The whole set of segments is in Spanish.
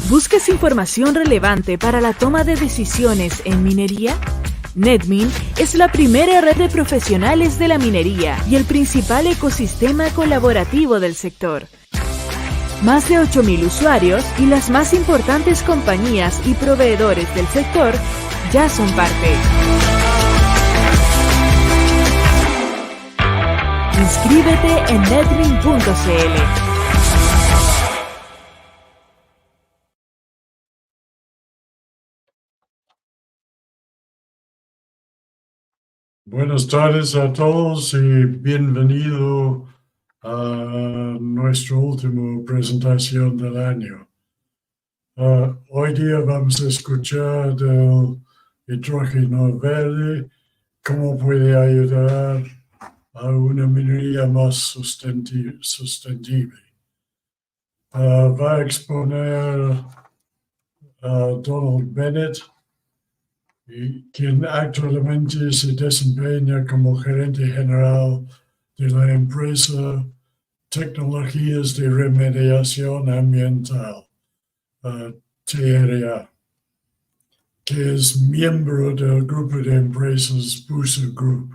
¿Buscas información relevante para la toma de decisiones en minería? Netmin es la primera red de profesionales de la minería y el principal ecosistema colaborativo del sector. Más de 8.000 usuarios y las más importantes compañías y proveedores del sector ya son parte. Inscríbete en netmin.cl. Buenas tardes a todos y bienvenido a nuestra última presentación del año. Hoy día vamos a escuchar del hidrógeno verde, cómo puede ayudar a una minería más sostenible. Va a exponer a Donald Bennett, quien actualmente se desempeña como gerente general de la empresa Tecnologías de Remediación Ambiental, TRA, que es miembro del grupo de empresas Busa Group.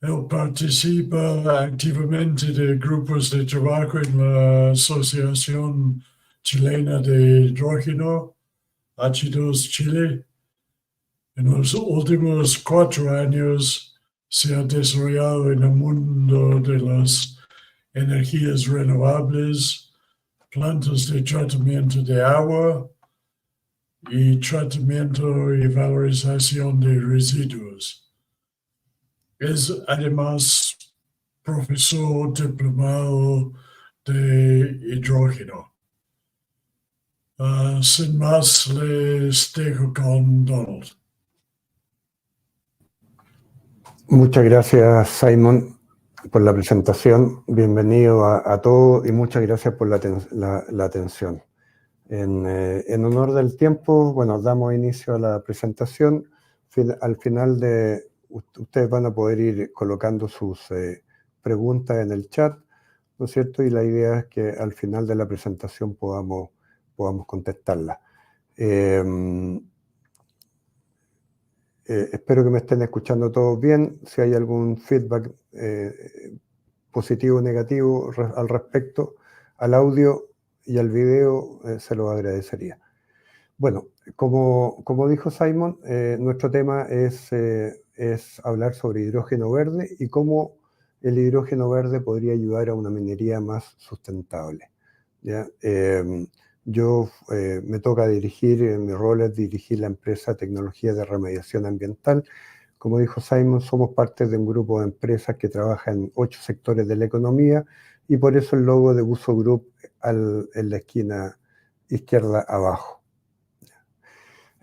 Él participa activamente de grupos de trabajo en la Asociación Chilena de Hidrógeno, H2 Chile. En los últimos 4 años se ha desarrollado en el mundo de las energías renovables, plantas de tratamiento de agua y tratamiento y valorización de residuos. Es además profesor diplomado de hidrógeno. Sin más, les dejo con Donald. Muchas gracias, Simon, por la presentación. Bienvenido a todos y muchas gracias por la atención. En honor del tiempo, bueno, damos inicio a la presentación. Al final ustedes van a poder ir colocando sus preguntas en el chat, ¿no es cierto? Y la idea es que al final de la presentación podamos contestarlas. Espero que me estén escuchando todos bien. Si hay algún feedback positivo o negativo al respecto al audio y al video, se lo agradecería. Bueno, como dijo Simon, nuestro tema es hablar sobre hidrógeno verde y cómo el hidrógeno verde podría ayudar a una minería más sustentable, ¿ya? Me toca mi rol es dirigir la empresa Tecnología de Remediación Ambiental. Como dijo Simon, somos parte de un grupo de empresas que trabaja en 8 sectores de la economía y por eso el logo de Busa Group en la esquina izquierda abajo.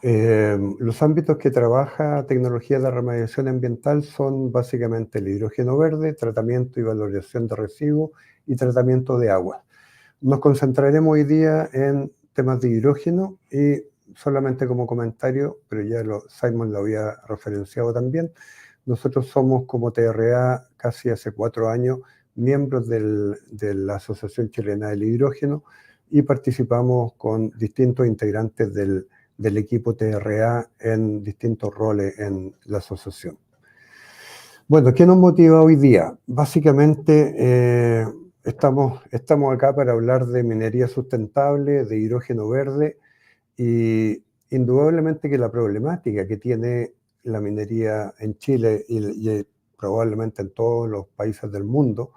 Los ámbitos que trabaja Tecnología de Remediación Ambiental son básicamente el hidrógeno verde, tratamiento y valorización de residuos y tratamiento de agua. Nos concentraremos hoy día en temas de hidrógeno y solamente como comentario, pero ya Simon lo había referenciado también, nosotros somos como TRA casi hace 4 años miembros de la Asociación Chilena del Hidrógeno y participamos con distintos integrantes del equipo TRA en distintos roles en la asociación. Bueno, ¿qué nos motiva hoy día? Básicamente estamos acá para hablar de minería sustentable, de hidrógeno verde y indudablemente que la problemática que tiene la minería en Chile y probablemente en todos los países del mundo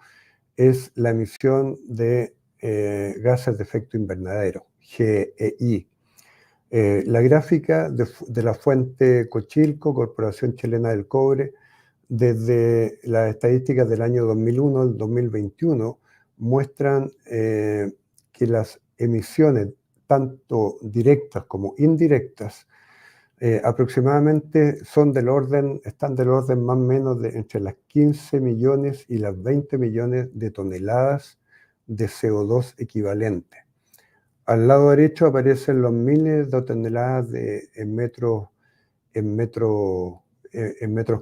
es la emisión de gases de efecto invernadero, GEI. La gráfica de la fuente Cochilco, Corporación Chilena del Cobre, desde las estadísticas del año 2001 al 2021, muestran que las emisiones, tanto directas como indirectas, aproximadamente están del orden más o menos entre las 15 millones y las 20 millones de toneladas de CO2 equivalente. Al lado derecho aparecen los miles de toneladas en metros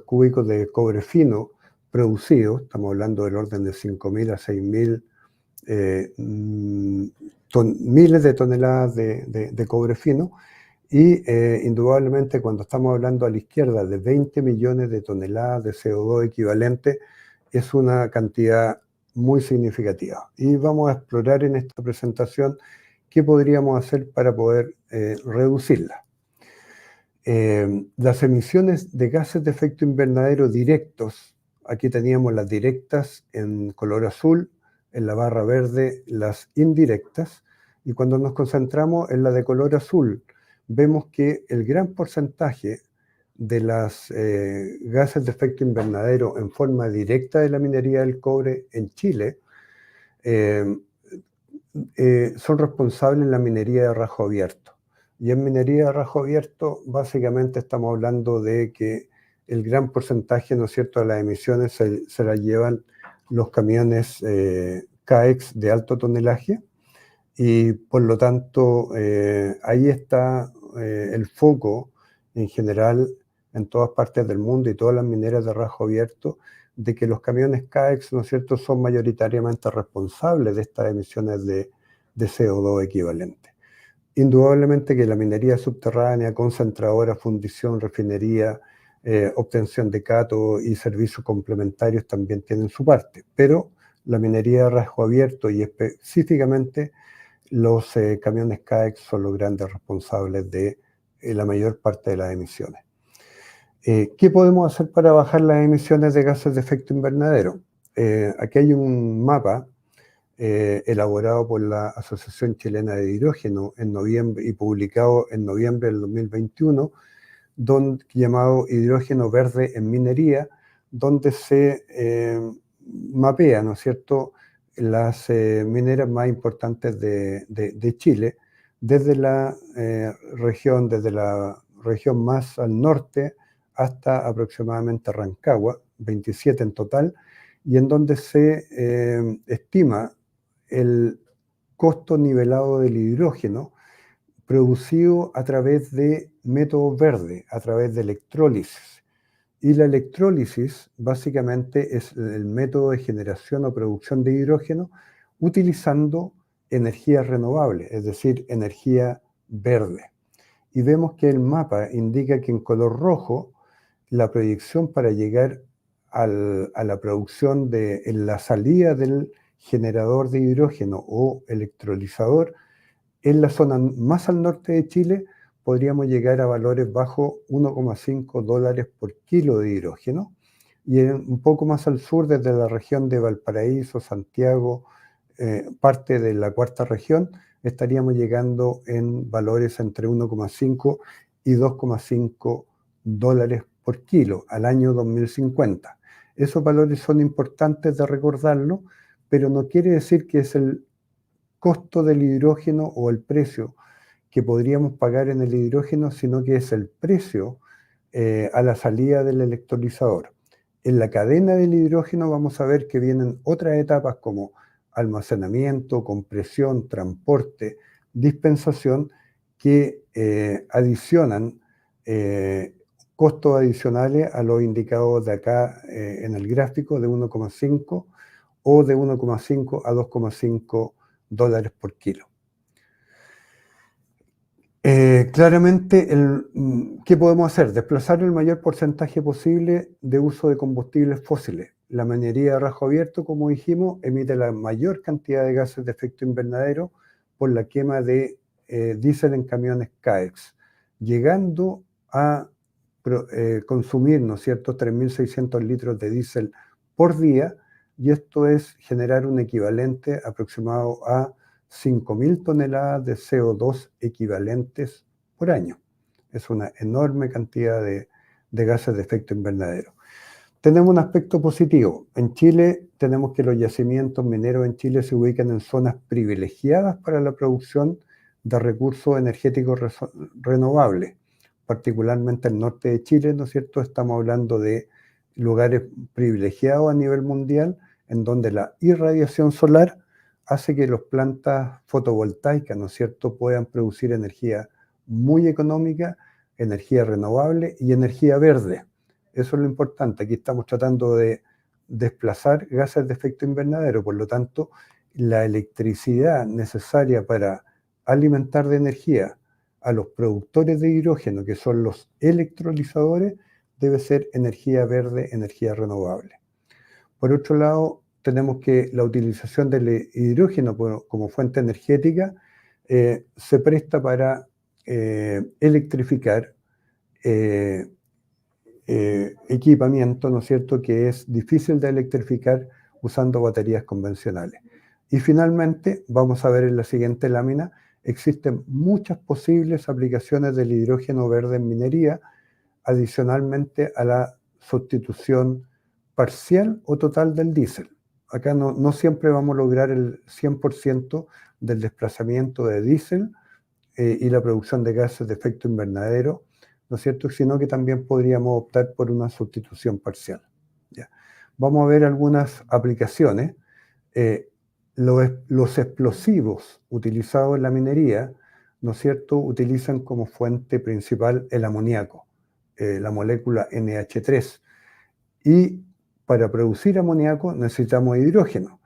cúbicos de cobre fino producidos. Estamos hablando del orden de 5.000 a 6.000 miles de toneladas de cobre fino, y indudablemente cuando estamos hablando a la izquierda de 20 millones de toneladas de CO2 equivalente, es una cantidad muy significativa. Y vamos a explorar en esta presentación qué podríamos hacer para poder reducirla. Las emisiones de gases de efecto invernadero directos, aquí teníamos las directas en color azul, en la barra verde las indirectas, y cuando nos concentramos en la de color azul, vemos que el gran porcentaje de las gases de efecto invernadero en forma directa de la minería del cobre en Chile son responsables en la minería de rajo abierto. Y en minería de rajo abierto, básicamente estamos hablando de que el gran porcentaje, ¿no es cierto?, de las emisiones se las llevan los camiones CAEX de alto tonelaje, y por lo tanto ahí está el foco en general en todas partes del mundo y todas las mineras de rajo abierto, de que los camiones CAEX, ¿no es cierto?, son mayoritariamente responsables de estas emisiones de CO2 equivalente. Indudablemente que la minería subterránea, concentradora, fundición, refinería, obtención de cátodo y servicios complementarios también tienen su parte, pero la minería de rajo abierto y específicamente los camiones CAEX son los grandes responsables de la mayor parte de las emisiones. ¿Qué podemos hacer para bajar las emisiones de gases de efecto invernadero? Aquí hay un mapa elaborado por la Asociación Chilena de Hidrógeno en noviembre y publicado en noviembre del 2021, llamado Hidrógeno Verde en Minería, donde se mapea, ¿no es cierto?, las mineras más importantes de Chile, desde la región más al norte hasta aproximadamente Rancagua, 27 en total, y en donde se estima el costo nivelado del hidrógeno producido a través de métodos verdes, a través de electrólisis. Y la electrólisis básicamente es el método de generación o producción de hidrógeno utilizando energía renovable, es decir, energía verde. Y vemos que el mapa indica que en color rojo la proyección para llegar a la producción en la salida del generador de hidrógeno o electrolizador en la zona más al norte de Chile podríamos llegar a valores bajo $1,5 por kilo de hidrógeno, y un poco más al sur, desde la región de Valparaíso, Santiago, parte de la cuarta región, estaríamos llegando en valores entre 1,5 y $2,5 por kilo al año 2050. Esos valores son importantes de recordarlo, pero no quiere decir que es el costo del hidrógeno o el precio que podríamos pagar en el hidrógeno, sino que es el precio a la salida del electrolizador. En la cadena del hidrógeno vamos a ver que vienen otras etapas como almacenamiento, compresión, transporte, dispensación, que adicionan costos adicionales a los indicados de acá en el gráfico de 1,5 o de 1,5 a $2,5 por kilo. Claramente, ¿qué podemos hacer? Desplazar el mayor porcentaje posible de uso de combustibles fósiles. La minería de rajo abierto, como dijimos, emite la mayor cantidad de gases de efecto invernadero por la quema de diésel en camiones CAEX, llegando a consumir, ¿no es cierto?, 3.600 litros de diésel por día, y esto es generar un equivalente aproximado a 5.000 toneladas de CO2 equivalentes por año. Es una enorme cantidad de gases de efecto invernadero. Tenemos un aspecto positivo. En Chile tenemos que los yacimientos mineros en Chile se ubican en zonas privilegiadas para la producción de recursos energéticos renovables, particularmente el norte de Chile, ¿no es cierto? Estamos hablando de lugares privilegiados a nivel mundial, en donde la irradiación solar hace que las plantas fotovoltaicas, ¿no es cierto?, puedan producir energía muy económica, energía renovable y energía verde. Eso es lo importante. Aquí estamos tratando de desplazar gases de efecto invernadero, por lo tanto, la electricidad necesaria para alimentar de energía a los productores de hidrógeno, que son los electrolizadores, debe ser energía verde, energía renovable. Por otro lado, tenemos que la utilización del hidrógeno como fuente energética se presta para electrificar equipamiento, ¿no es cierto?, que es difícil de electrificar usando baterías convencionales. Y finalmente, vamos a ver en la siguiente lámina, existen muchas posibles aplicaciones del hidrógeno verde en minería, adicionalmente a la sustitución parcial o total del diésel. Acá no siempre vamos a lograr el 100% del desplazamiento de diésel y la producción de gases de efecto invernadero, ¿no es cierto?, sino que también podríamos optar por una sustitución parcial. ¿Ya? Vamos a ver algunas aplicaciones. Los explosivos utilizados en la minería, ¿no es cierto?, utilizan como fuente principal el amoníaco, la molécula NH3. Y para producir amoníaco necesitamos hidrógeno.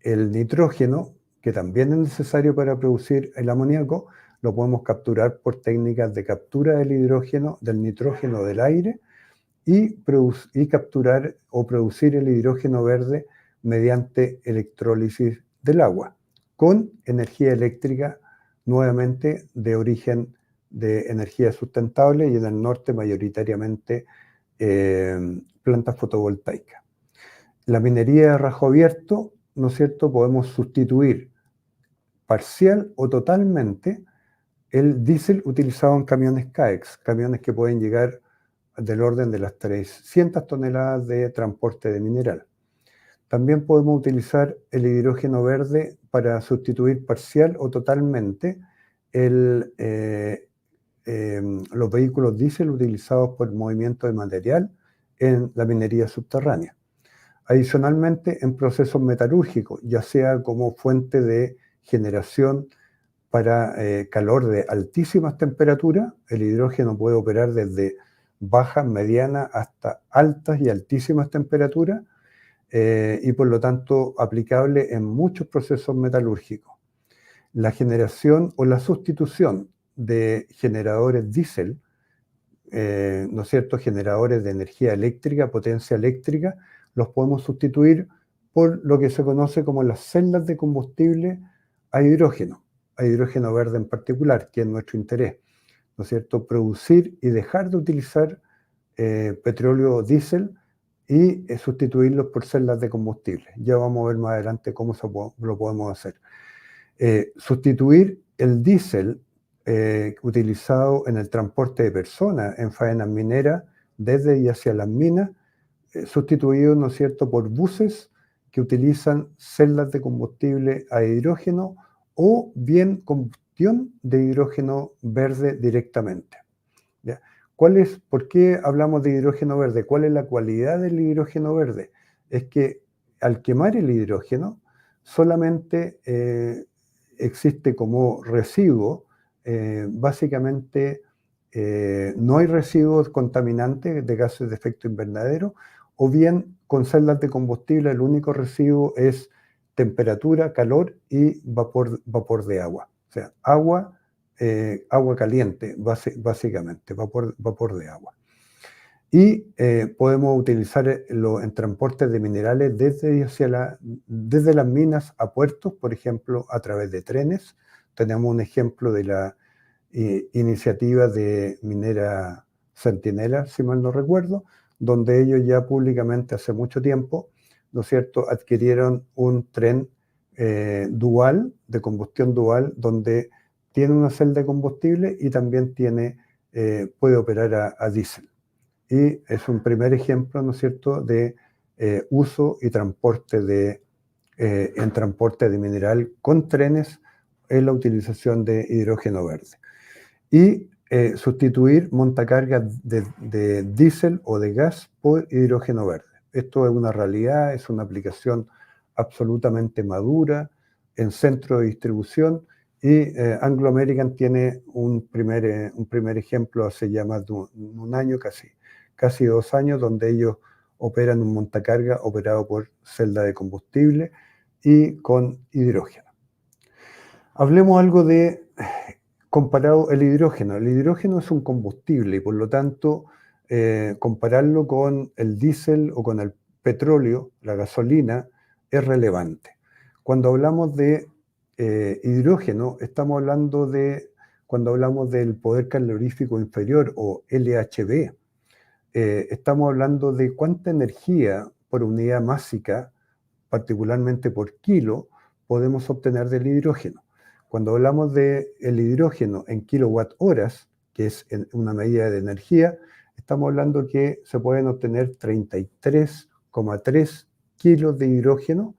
El nitrógeno, que también es necesario para producir el amoníaco, lo podemos capturar por técnicas de captura del hidrógeno, del nitrógeno del aire, y capturar o producir el hidrógeno verde mediante electrólisis del agua, con energía eléctrica nuevamente de origen de energía sustentable y en el norte mayoritariamente plantas fotovoltaicas. La minería de rajo abierto, ¿no es cierto?, podemos sustituir parcial o totalmente el diésel utilizado en camiones CAEX, camiones que pueden llegar del orden de las 300 toneladas de transporte de mineral. También podemos utilizar el hidrógeno verde para sustituir parcial o totalmente los vehículos diésel utilizados por el movimiento de material en la minería subterránea. Adicionalmente, en procesos metalúrgicos, ya sea como fuente de generación para calor de altísimas temperaturas, el hidrógeno puede operar desde bajas, medianas, hasta altas y altísimas temperaturas, y por lo tanto aplicable en muchos procesos metalúrgicos. La generación o la sustitución de generadores diésel, ¿no es cierto?, generadores de energía eléctrica, potencia eléctrica, los podemos sustituir por lo que se conoce como las celdas de combustible a hidrógeno verde en particular, que es nuestro interés, ¿no es cierto?, producir y dejar de utilizar petróleo o diésel y sustituirlos por celdas de combustible. Ya vamos a ver más adelante cómo lo podemos hacer. Sustituir el diésel utilizado en el transporte de personas en faenas mineras desde y hacia las minas, sustituido, ¿no es cierto?, por buses que utilizan celdas de combustible a hidrógeno o bien combustión de hidrógeno verde directamente. ¿Ya? ¿Por qué hablamos de hidrógeno verde? ¿Cuál es la cualidad del hidrógeno verde? Es que al quemar el hidrógeno solamente existe como residuo, básicamente no hay residuos contaminantes de gases de efecto invernadero, o bien con celdas de combustible el único residuo es temperatura, calor y vapor de agua. O sea, agua caliente, básicamente, vapor de agua. Y podemos utilizarlo en transportes de minerales desde las minas a puertos, por ejemplo, a través de trenes. Tenemos un ejemplo de la iniciativa de minera Centinela, si mal no recuerdo, donde ellos ya públicamente hace mucho tiempo, ¿no es cierto?, adquirieron un tren dual, de combustión dual, donde tiene una celda de combustible y también puede operar a diésel. Y es un primer ejemplo, ¿no es cierto?, de uso y transporte en transporte de mineral con trenes en la utilización de hidrógeno verde. Y sustituir montacargas de diésel o de gas por hidrógeno verde. Esto es una realidad, es una aplicación absolutamente madura en centro de distribución, y Anglo American tiene un primer ejemplo hace ya más de un año, casi 2 años, donde ellos operan un montacarga operado por celda de combustible y con hidrógeno. Hablemos algo de comparado el hidrógeno. El hidrógeno es un combustible y por lo tanto compararlo con el diésel o con el petróleo, la gasolina, es relevante. Cuando hablamos de hidrógeno, estamos hablando de, cuando hablamos del poder calorífico inferior o LHB, estamos hablando de cuánta energía por unidad másica, particularmente por kilo, podemos obtener del hidrógeno. Cuando hablamos del hidrógeno en kilowatt horas, que es una medida de energía, estamos hablando que se pueden obtener 33,3 kilos de hidrógeno,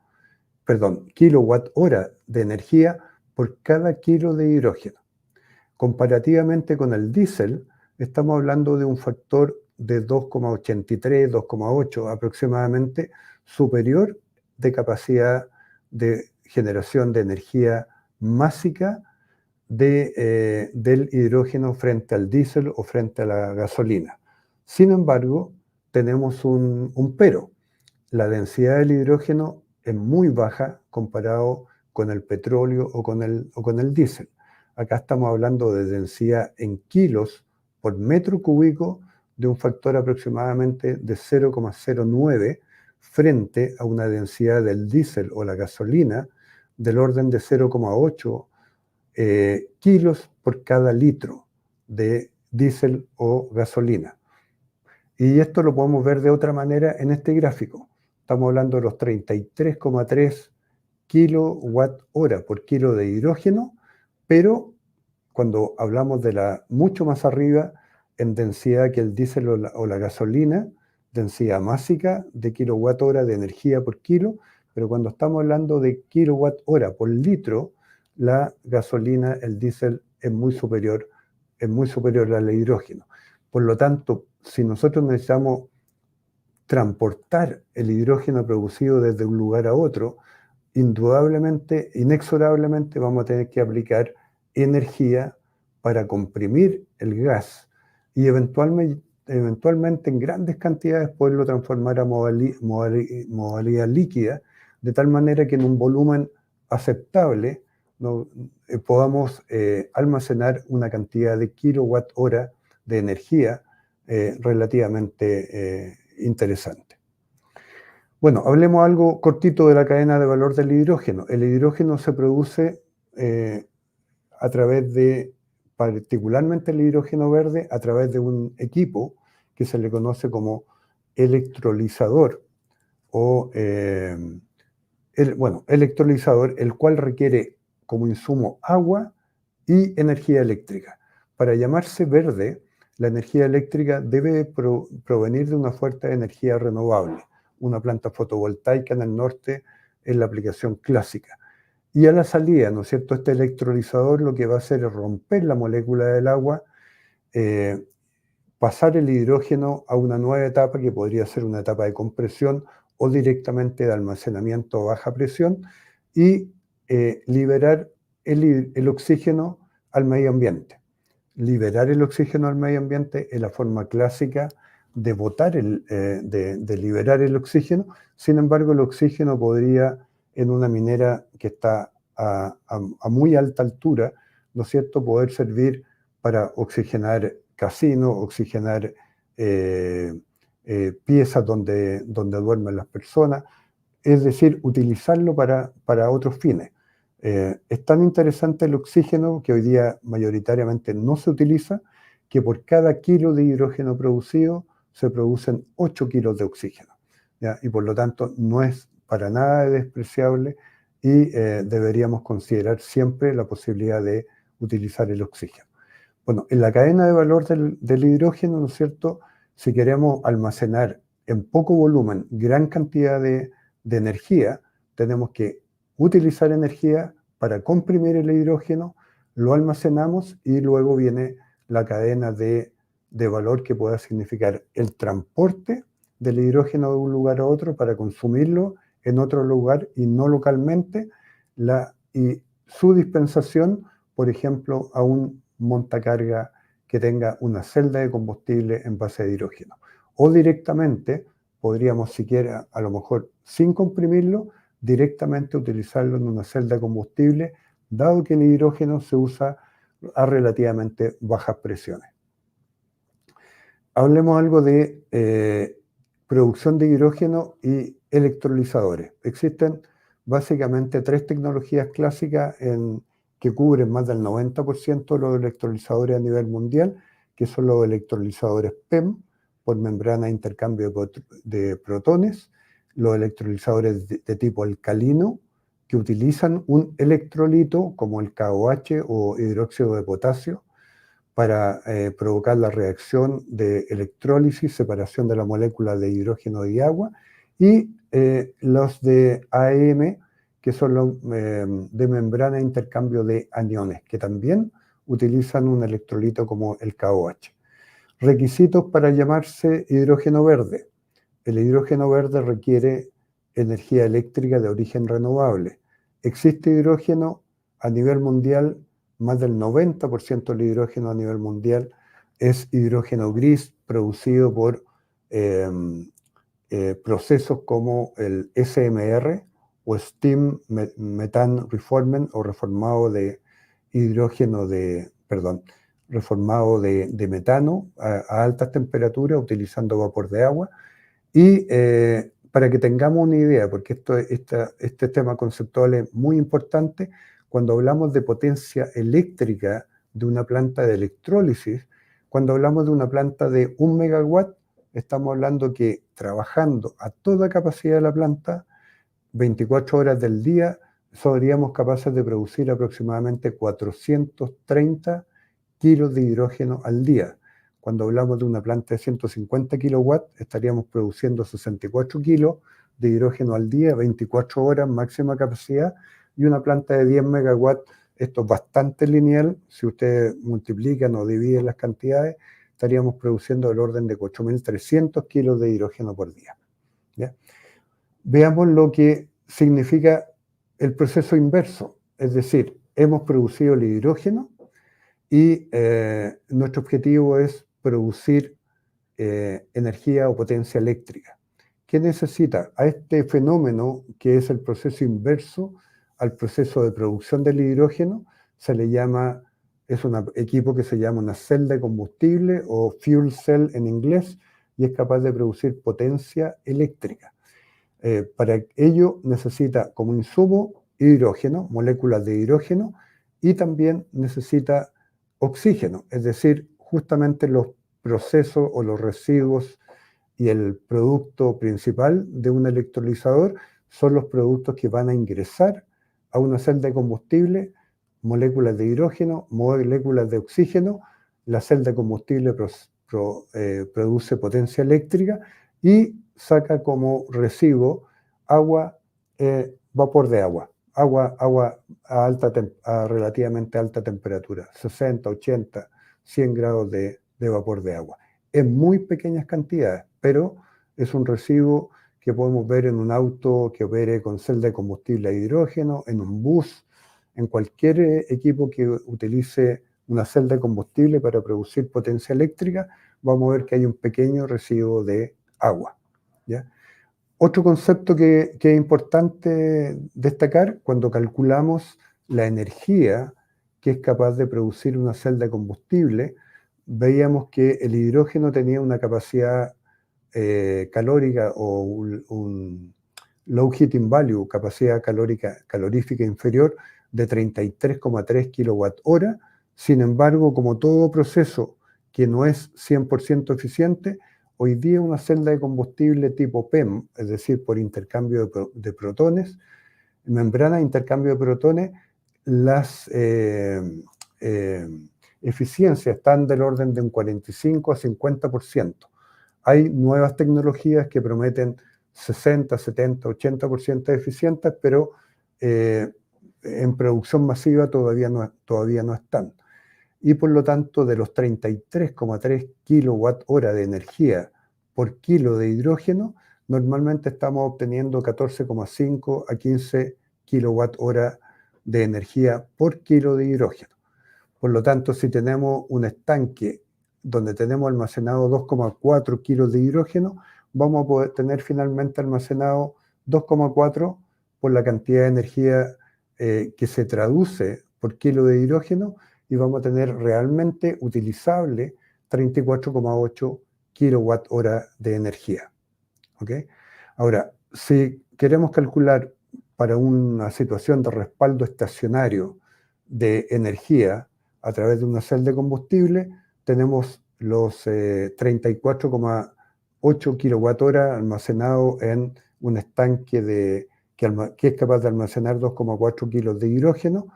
perdón, kilowatt hora de energía por cada kilo de hidrógeno. Comparativamente con el diésel, estamos hablando de un factor de 2,83, 2,8 aproximadamente, superior de capacidad de generación de energía másica del hidrógeno frente al diésel o frente a la gasolina. Sin embargo, tenemos un pero. La densidad del hidrógeno es muy baja comparado con el petróleo o con el diésel. Acá estamos hablando de densidad en kilos por metro cúbico de un factor aproximadamente de 0,09 frente a una densidad del diésel o la gasolina del orden de 0,8 kilos por cada litro de diésel o gasolina. Y esto lo podemos ver de otra manera en este gráfico. Estamos hablando de los 33,3 kilowatt hora por kilo de hidrógeno, pero cuando hablamos de la mucho más arriba en densidad que el diésel o la gasolina, densidad másica de kilowatt hora de energía por kilo, pero cuando estamos hablando de kilowatt hora por litro, la gasolina, el diésel es muy superior al hidrógeno. Por lo tanto, si nosotros necesitamos transportar el hidrógeno producido desde un lugar a otro, indudablemente, inexorablemente vamos a tener que aplicar energía para comprimir el gas y eventualmente en grandes cantidades poderlo transformar a modalidad líquida, de tal manera que en un volumen aceptable podamos almacenar una cantidad de kilowatt hora de energía relativamente interesante. Bueno, hablemos algo cortito de la cadena de valor del hidrógeno. El hidrógeno se produce a través de, particularmente el hidrógeno verde, a través de un equipo que se le conoce como electrolizador o electrolizador, el cual requiere como insumo agua y energía eléctrica. Para llamarse verde, la energía eléctrica debe provenir de una fuente de energía renovable. Una planta fotovoltaica en el norte es la aplicación clásica. Y a la salida, ¿no es cierto?, este electrolizador lo que va a hacer es romper la molécula del agua, pasar el hidrógeno a una nueva etapa que podría ser una etapa de compresión o directamente de almacenamiento a baja presión y liberar el oxígeno al medio ambiente. Liberar el oxígeno al medio ambiente es la forma clásica de de liberar el oxígeno. Sin embargo, el oxígeno podría, en una minera que está a muy alta altura, ¿no es cierto?, poder servir para oxigenar casinos, oxigenar piezas donde duermen las personas, es decir, utilizarlo para otros fines. Es tan interesante el oxígeno que hoy día mayoritariamente no se utiliza, que por cada kilo de hidrógeno producido se producen 8 kilos de oxígeno, ¿ya? Y por lo tanto no es para nada despreciable y deberíamos considerar siempre la posibilidad de utilizar el oxígeno. Bueno, en la cadena de valor del hidrógeno, ¿no es cierto?, si queremos almacenar en poco volumen gran cantidad de energía, tenemos que utilizar energía para comprimir el hidrógeno, lo almacenamos y luego viene la cadena de valor que pueda significar el transporte del hidrógeno de un lugar a otro para consumirlo en otro lugar y no localmente, y su dispensación, por ejemplo, a un montacarga que tenga una celda de combustible en base de hidrógeno. O directamente, podríamos siquiera, a lo mejor sin comprimirlo, directamente utilizarlo en una celda de combustible, dado que el hidrógeno se usa a relativamente bajas presiones. Hablemos algo de producción de hidrógeno y electrolizadores. Existen básicamente 3 tecnologías clásicas que cubren más del 90% de los electrolizadores a nivel mundial, que son los electrolizadores PEM, por membrana de intercambio de protones, los electrolizadores de tipo alcalino, que utilizan un electrolito como el KOH o hidróxido de potasio para provocar la reacción de electrólisis, separación de la molécula de hidrógeno y agua, y los de AEM, que son los de membrana de intercambio de aniones, que también utilizan un electrolito como el KOH. Requisitos para llamarse hidrógeno verde. El hidrógeno verde requiere energía eléctrica de origen renovable. Existe hidrógeno a nivel mundial, más del 90% del hidrógeno a nivel mundial es hidrógeno gris producido por procesos como el SMR o Steam Methane Reforming o reformado de metano a altas temperaturas utilizando vapor de agua. Y para que tengamos una idea, porque este tema conceptual es muy importante, cuando hablamos de potencia eléctrica de una planta de electrólisis, cuando hablamos de una planta de 1 megawatt, estamos hablando que trabajando a toda capacidad de la planta, 24 horas del día, seríamos capaces de producir aproximadamente 430 kilos de hidrógeno al día. Cuando hablamos de una planta de 150 kilowatts, estaríamos produciendo 64 kilos de hidrógeno al día, 24 horas máxima capacidad, y una planta de 10 megawatts, esto es bastante lineal, si ustedes multiplican o dividen las cantidades, estaríamos produciendo del orden de 8.300 kilos de hidrógeno por día. ¿Ya? Veamos lo que significa el proceso inverso, es decir, hemos producido el hidrógeno y nuestro objetivo es producir energía o potencia eléctrica. ¿Qué necesita? A este fenómeno, que es el proceso inverso al proceso de producción del hidrógeno, se le llama, es un equipo que se llama una celda de combustible o fuel cell en inglés, y es capaz de producir potencia eléctrica. Para ello necesita como insumo hidrógeno, moléculas de hidrógeno, y también necesita oxígeno, es decir, justamente los procesos o los residuos y el producto principal de un electrolizador son los productos que van a ingresar a una celda de combustible, moléculas de hidrógeno, moléculas de oxígeno. La celda de combustible produce potencia eléctrica y saca como residuo agua, vapor de agua a relativamente alta temperatura, 60, 80, 100 grados de vapor de agua. En muy pequeñas cantidades, pero es un residuo que podemos ver en un auto que opere con celda de combustible a hidrógeno, en un bus, en cualquier equipo que utilice una celda de combustible para producir potencia eléctrica, vamos a ver que hay un pequeño residuo de agua. ¿Ya? Otro concepto que es importante destacar, cuando calculamos la energía que es capaz de producir una celda de combustible, veíamos que el hidrógeno tenía una capacidad calórica o un low heating value, capacidad calorífica inferior de 33,3 kWh. Sin embargo, como todo proceso que no es 100% eficiente, hoy día una celda de combustible tipo PEM, es decir, por intercambio de protones, membrana de intercambio de protones, las eficiencias están del orden de un 45 a 50%. Hay nuevas tecnologías que prometen 60, 70, 80% de eficientes, pero en producción masiva todavía no están. Y por lo tanto, de los 33,3 kWh de energía por kilo de hidrógeno, normalmente estamos obteniendo 14,5 a 15 kWh de energía por kilo de hidrógeno. Por lo tanto, si tenemos un estanque donde tenemos almacenado 2,4 kilos de hidrógeno, vamos a poder tener finalmente almacenado 2,4 por la cantidad de energía que se traduce por kilo de hidrógeno y vamos a tener realmente utilizable 34,8 kilowatt-hora de energía. ¿Okay? Ahora, si queremos calcular para una situación de respaldo estacionario de energía a través de una celda de combustible, tenemos los 34,8 kilowatt-hora almacenados en un estanque que es capaz de almacenar 2,4 kilos de hidrógeno,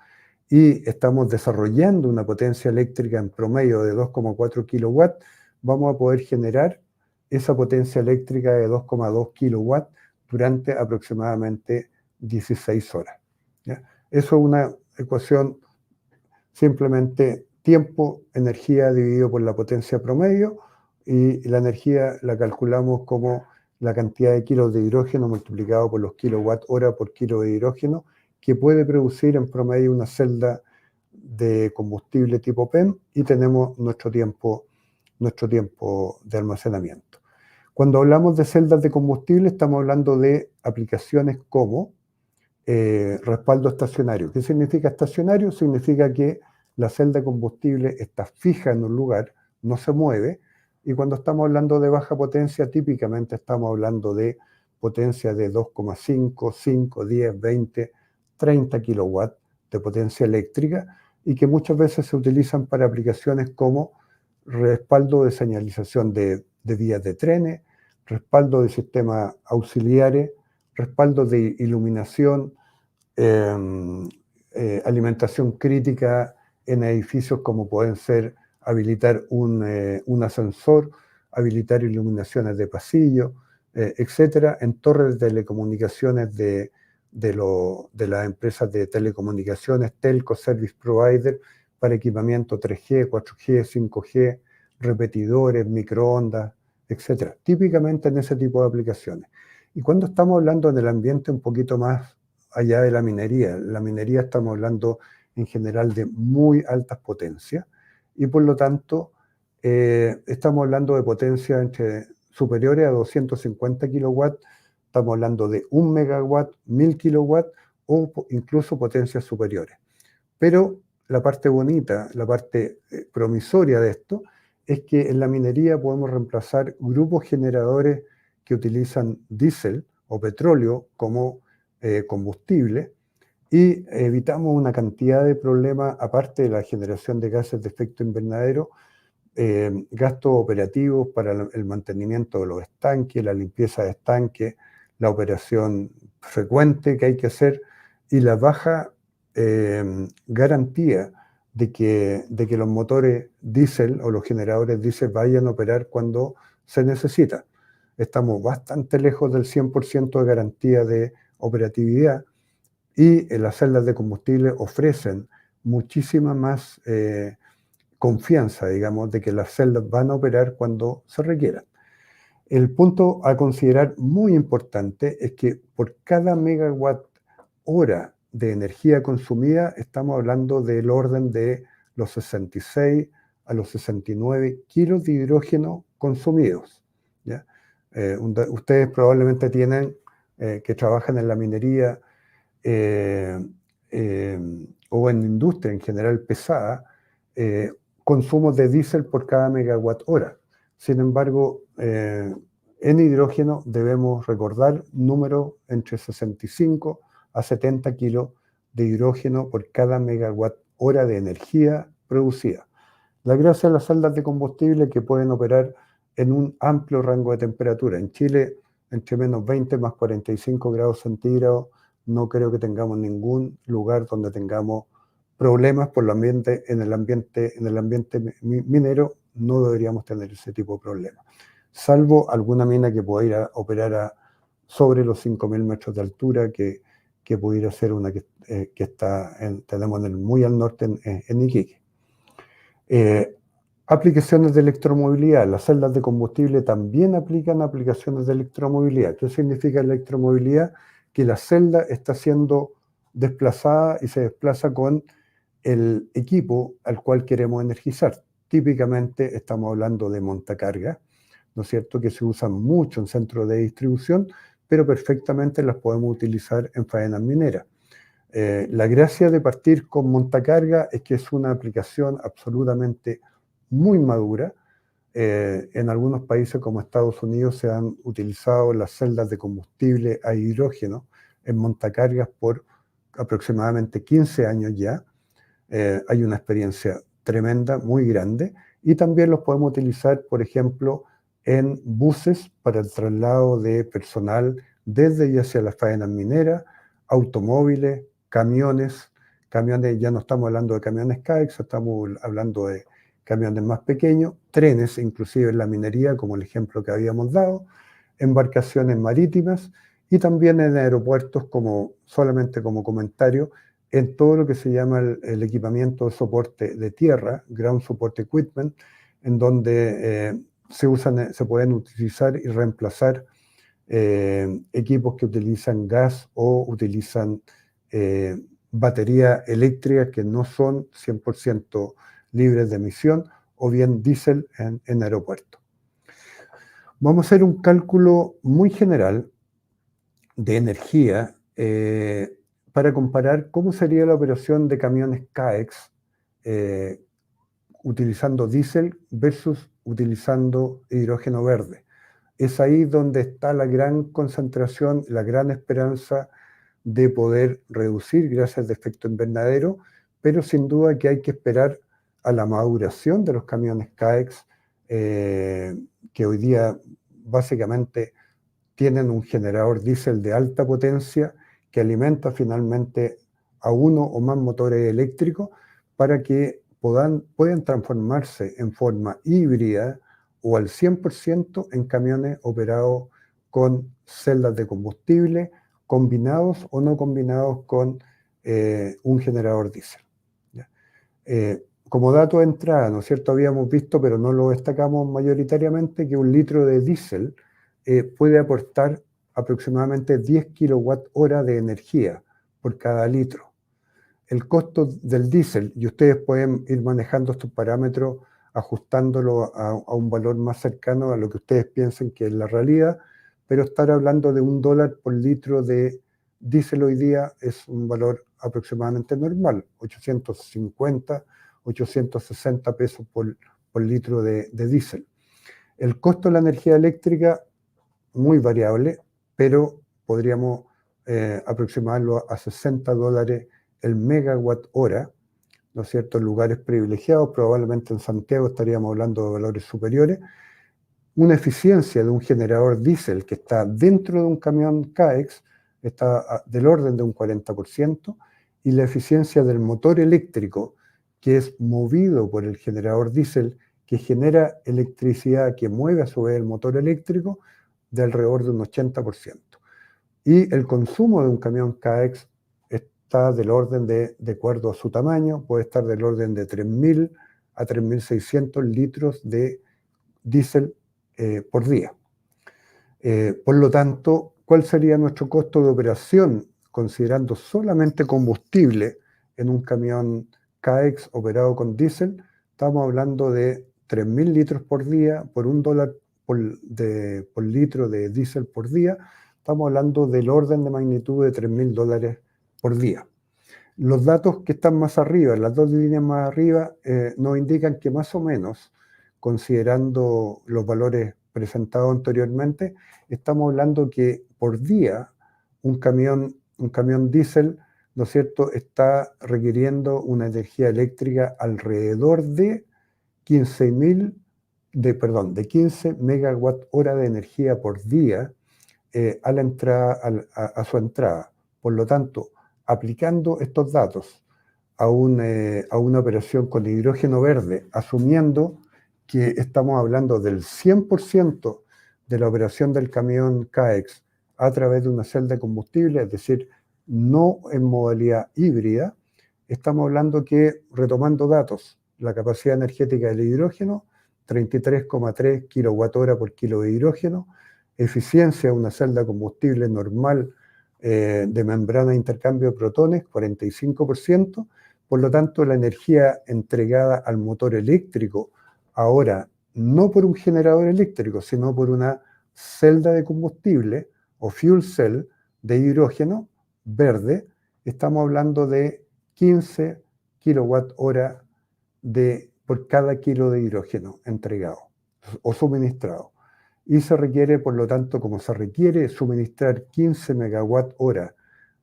y estamos desarrollando una potencia eléctrica en promedio de 2,4 kilowatts, vamos a poder generar esa potencia eléctrica de 2,2 kilowatts durante aproximadamente 16 horas. ¿Ya? Eso es una ecuación simplemente tiempo, energía dividido por la potencia promedio, y la energía la calculamos como la cantidad de kilos de hidrógeno multiplicado por los kilowatt-hora por kilo de hidrógeno que puede producir en promedio una celda de combustible tipo PEM, y tenemos nuestro tiempo de almacenamiento. Cuando hablamos de celdas de combustible estamos hablando de aplicaciones como respaldo estacionario. ¿Qué significa estacionario? Significa que la celda de combustible está fija en un lugar, no se mueve, y cuando estamos hablando de baja potencia, típicamente estamos hablando de potencia de 2,5, 5, 10, 20, 30 kilowatts de potencia eléctrica, y que muchas veces se utilizan para aplicaciones como respaldo de señalización de vías de trenes, respaldo de sistemas auxiliares, respaldo de iluminación, alimentación crítica en edificios como pueden ser habilitar un ascensor, habilitar iluminaciones de pasillo, etcétera, en torres de telecomunicaciones de las empresas de telecomunicaciones, telco, service provider, para equipamiento 3G, 4G, 5G, repetidores, microondas, etcétera. Típicamente en ese tipo de aplicaciones. Y cuando estamos hablando en el ambiente un poquito más allá de la minería estamos hablando en general de muy altas potencias, y por lo tanto estamos hablando de potencias superiores a 250 kilowatts, estamos hablando de 1 megawatt, 1000 kilowatts o incluso potencias superiores. Pero la parte bonita, la parte promisoria de esto, es que en la minería podemos reemplazar grupos generadores que utilizan diésel o petróleo como combustible, y evitamos una cantidad de problemas, aparte de la generación de gases de efecto invernadero, gastos operativos para el mantenimiento de los estanques, la limpieza de estanques, la operación frecuente que hay que hacer, y la baja garantía de que los motores diésel o los generadores diésel vayan a operar cuando se necesita. Estamos bastante lejos del 100% de garantía de operatividad, y las celdas de combustible ofrecen muchísima más confianza, digamos, de que las celdas van a operar cuando se requieran. El punto a considerar muy importante es que por cada megawatt hora de energía consumida estamos hablando del orden de los 66 a los 69 kilos de hidrógeno consumidos, ¿ya? Ustedes probablemente tienen que trabajan en la minería o en industria en general pesada, consumos de diésel por cada megawatt hora. Sin embargo, en hidrógeno debemos recordar números entre 65 a 70 kilos de hidrógeno por cada megawatt hora de energía producida. La gracia de las celdas de combustible que pueden operar en un amplio rango de temperatura. En Chile, entre menos 20 más 45 grados centígrados, no creo que tengamos ningún lugar donde tengamos problemas por el ambiente. En el ambiente minero no deberíamos tener ese tipo de problemas, salvo alguna mina que pueda ir a operar sobre los 5.000 metros de altura, que pudiera ser una que tenemos muy al norte en Iquique. Aplicaciones de electromovilidad. Las celdas de combustible también aplican aplicaciones de electromovilidad. ¿Qué significa electromovilidad? Que la celda está siendo desplazada y se desplaza con el equipo al cual queremos energizar. Típicamente estamos hablando de montacargas, ¿no es cierto?, que se usan mucho en centros de distribución, pero perfectamente las podemos utilizar en faenas mineras. La gracia de partir con montacarga es que es una aplicación absolutamente muy madura. En algunos países como Estados Unidos se han utilizado las celdas de combustible a hidrógeno en montacargas por aproximadamente 15 años ya. Hay una experiencia tremenda, muy grande, y también los podemos utilizar, por ejemplo, en buses para el traslado de personal desde y hacia las faenas mineras, automóviles, camiones, ya no estamos hablando de camiones CAEX, estamos hablando de camiones más pequeños, trenes, inclusive en la minería, como el ejemplo que habíamos dado, embarcaciones marítimas y también en aeropuertos, solamente como comentario, en todo lo que se llama el equipamiento de soporte de tierra, Ground Support Equipment, en donde se pueden utilizar y reemplazar equipos que utilizan gas o utilizan baterías eléctricas que no son 100% libres de emisión, o bien diésel en aeropuertos. Vamos a hacer un cálculo muy general de energía para comparar cómo sería la operación de camiones CAEX utilizando diésel versus utilizando hidrógeno verde. Es ahí donde está la gran concentración, la gran esperanza de poder reducir gases de efecto invernadero, pero sin duda que hay que esperar a la maduración de los camiones CAEX, que hoy día básicamente tienen un generador diésel de alta potencia que alimenta finalmente a uno o más motores eléctricos para que puedan transformarse en forma híbrida o al 100% en camiones operados con celdas de combustible, combinados o no combinados con un generador diésel. Como dato de entrada, ¿no es cierto? Habíamos visto, pero no lo destacamos mayoritariamente, que un litro de diésel puede aportar aproximadamente 10 kWh de energía por cada litro. El costo del diésel, y ustedes pueden ir manejando estos parámetros, ajustándolo a un valor más cercano a lo que ustedes piensen que es la realidad, pero estar hablando de $1 por litro de diésel hoy día es un valor aproximadamente normal, 850, 860 pesos por litro de diésel. El costo de la energía eléctrica, muy variable, pero podríamos aproximarlo a $60 el megawatt hora, ¿no es cierto?, en lugares privilegiados, probablemente en Santiago estaríamos hablando de valores superiores. Una eficiencia de un generador diésel que está dentro de un camión CAEX está del orden de un 40%, y la eficiencia del motor eléctrico, que es movido por el generador diésel, que genera electricidad, que mueve a su vez el motor eléctrico, de alrededor de un 80%. Y el consumo de un camión CAEX está del orden de acuerdo a su tamaño, puede estar del orden de 3.000 a 3.600 litros de diésel por día. Por lo tanto, ¿cuál sería nuestro costo de operación considerando solamente combustible en un camión CAEX operado con diésel? Estamos hablando de 3.000 litros por día por $1 por litro de diésel por día. Estamos hablando del orden de magnitud de $3.000 por día. Los datos que están más arriba, las dos líneas más arriba, nos indican que más o menos, considerando los valores presentados anteriormente, estamos hablando que por día un camión diésel, ¿no es cierto?, está requiriendo una energía eléctrica alrededor de 15 megawatt hora de energía por día a la entrada, a su entrada. Por lo tanto, aplicando estos datos a una operación con hidrógeno verde, asumiendo que estamos hablando del 100% de la operación del camión CAEX a través de una celda de combustible, es decir, no en modalidad híbrida, estamos hablando que, retomando datos, la capacidad energética del hidrógeno, 33,3 kWh por kilo de hidrógeno, eficiencia de una celda de combustible normal de membrana de intercambio de protones, 45%, por lo tanto la energía entregada al motor eléctrico, ahora no por un generador eléctrico, sino por una celda de combustible, o fuel cell de hidrógeno verde, estamos hablando de 15 kilowatt-hora por cada kilo de hidrógeno entregado o suministrado. Y se requiere, por lo tanto, como se requiere suministrar 15 megawatt-hora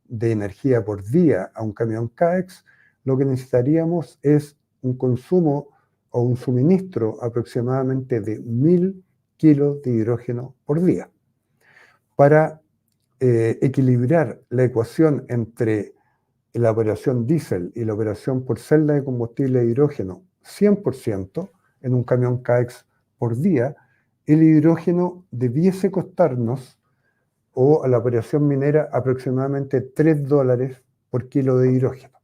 de energía por día a un camión CAEX, lo que necesitaríamos es un consumo o un suministro aproximadamente de 1000 kilos de hidrógeno por día. Para equilibrar la ecuación entre la operación diésel y la operación por celda de combustible de hidrógeno 100% en un camión CAEX por día, el hidrógeno debiese costarnos, o a la operación minera, aproximadamente $3 por kilo de hidrógeno.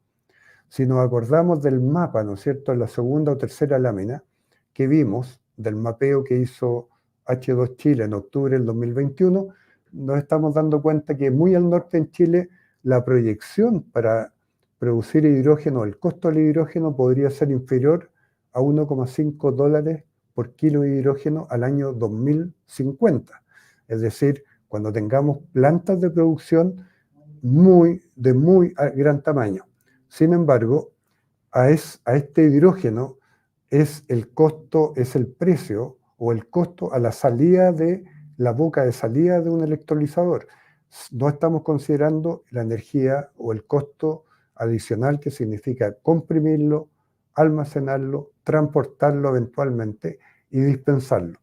Si nos acordamos del mapa, ¿no es cierto?, en la segunda o tercera lámina que vimos, del mapeo que hizo H2 Chile en octubre del 2021, nos estamos dando cuenta que muy al norte en Chile la proyección para producir hidrógeno, el costo del hidrógeno podría ser inferior a $1,5 por kilo de hidrógeno al año 2050. Es decir, cuando tengamos plantas de producción de muy gran tamaño. Sin embargo, a este hidrógeno es el costo, es el precio o el costo a la salida de la boca de salida de un electrolizador. No estamos considerando la energía o el costo adicional que significa comprimirlo, almacenarlo, transportarlo eventualmente y dispensarlo.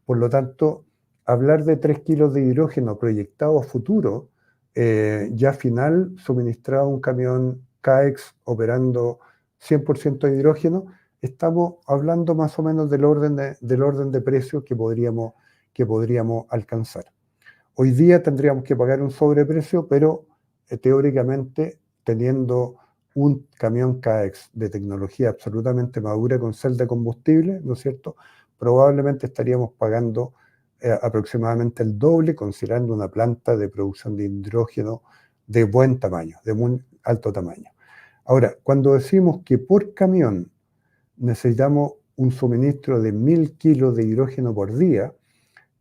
Por lo tanto, hablar de 3 kilos de hidrógeno proyectado a futuro, ya final suministrado a un camión CAEX operando 100% de hidrógeno, estamos hablando más o menos del orden de precios que podríamos alcanzar. Hoy día tendríamos que pagar un sobreprecio, pero teóricamente, teniendo un camión CAEX de tecnología absolutamente madura con celda de combustible, ¿no es cierto?, probablemente estaríamos pagando aproximadamente el doble, considerando una planta de producción de hidrógeno de buen tamaño, de muy alto tamaño. Ahora, cuando decimos que por camión necesitamos un suministro de 1000 kilos de hidrógeno por día,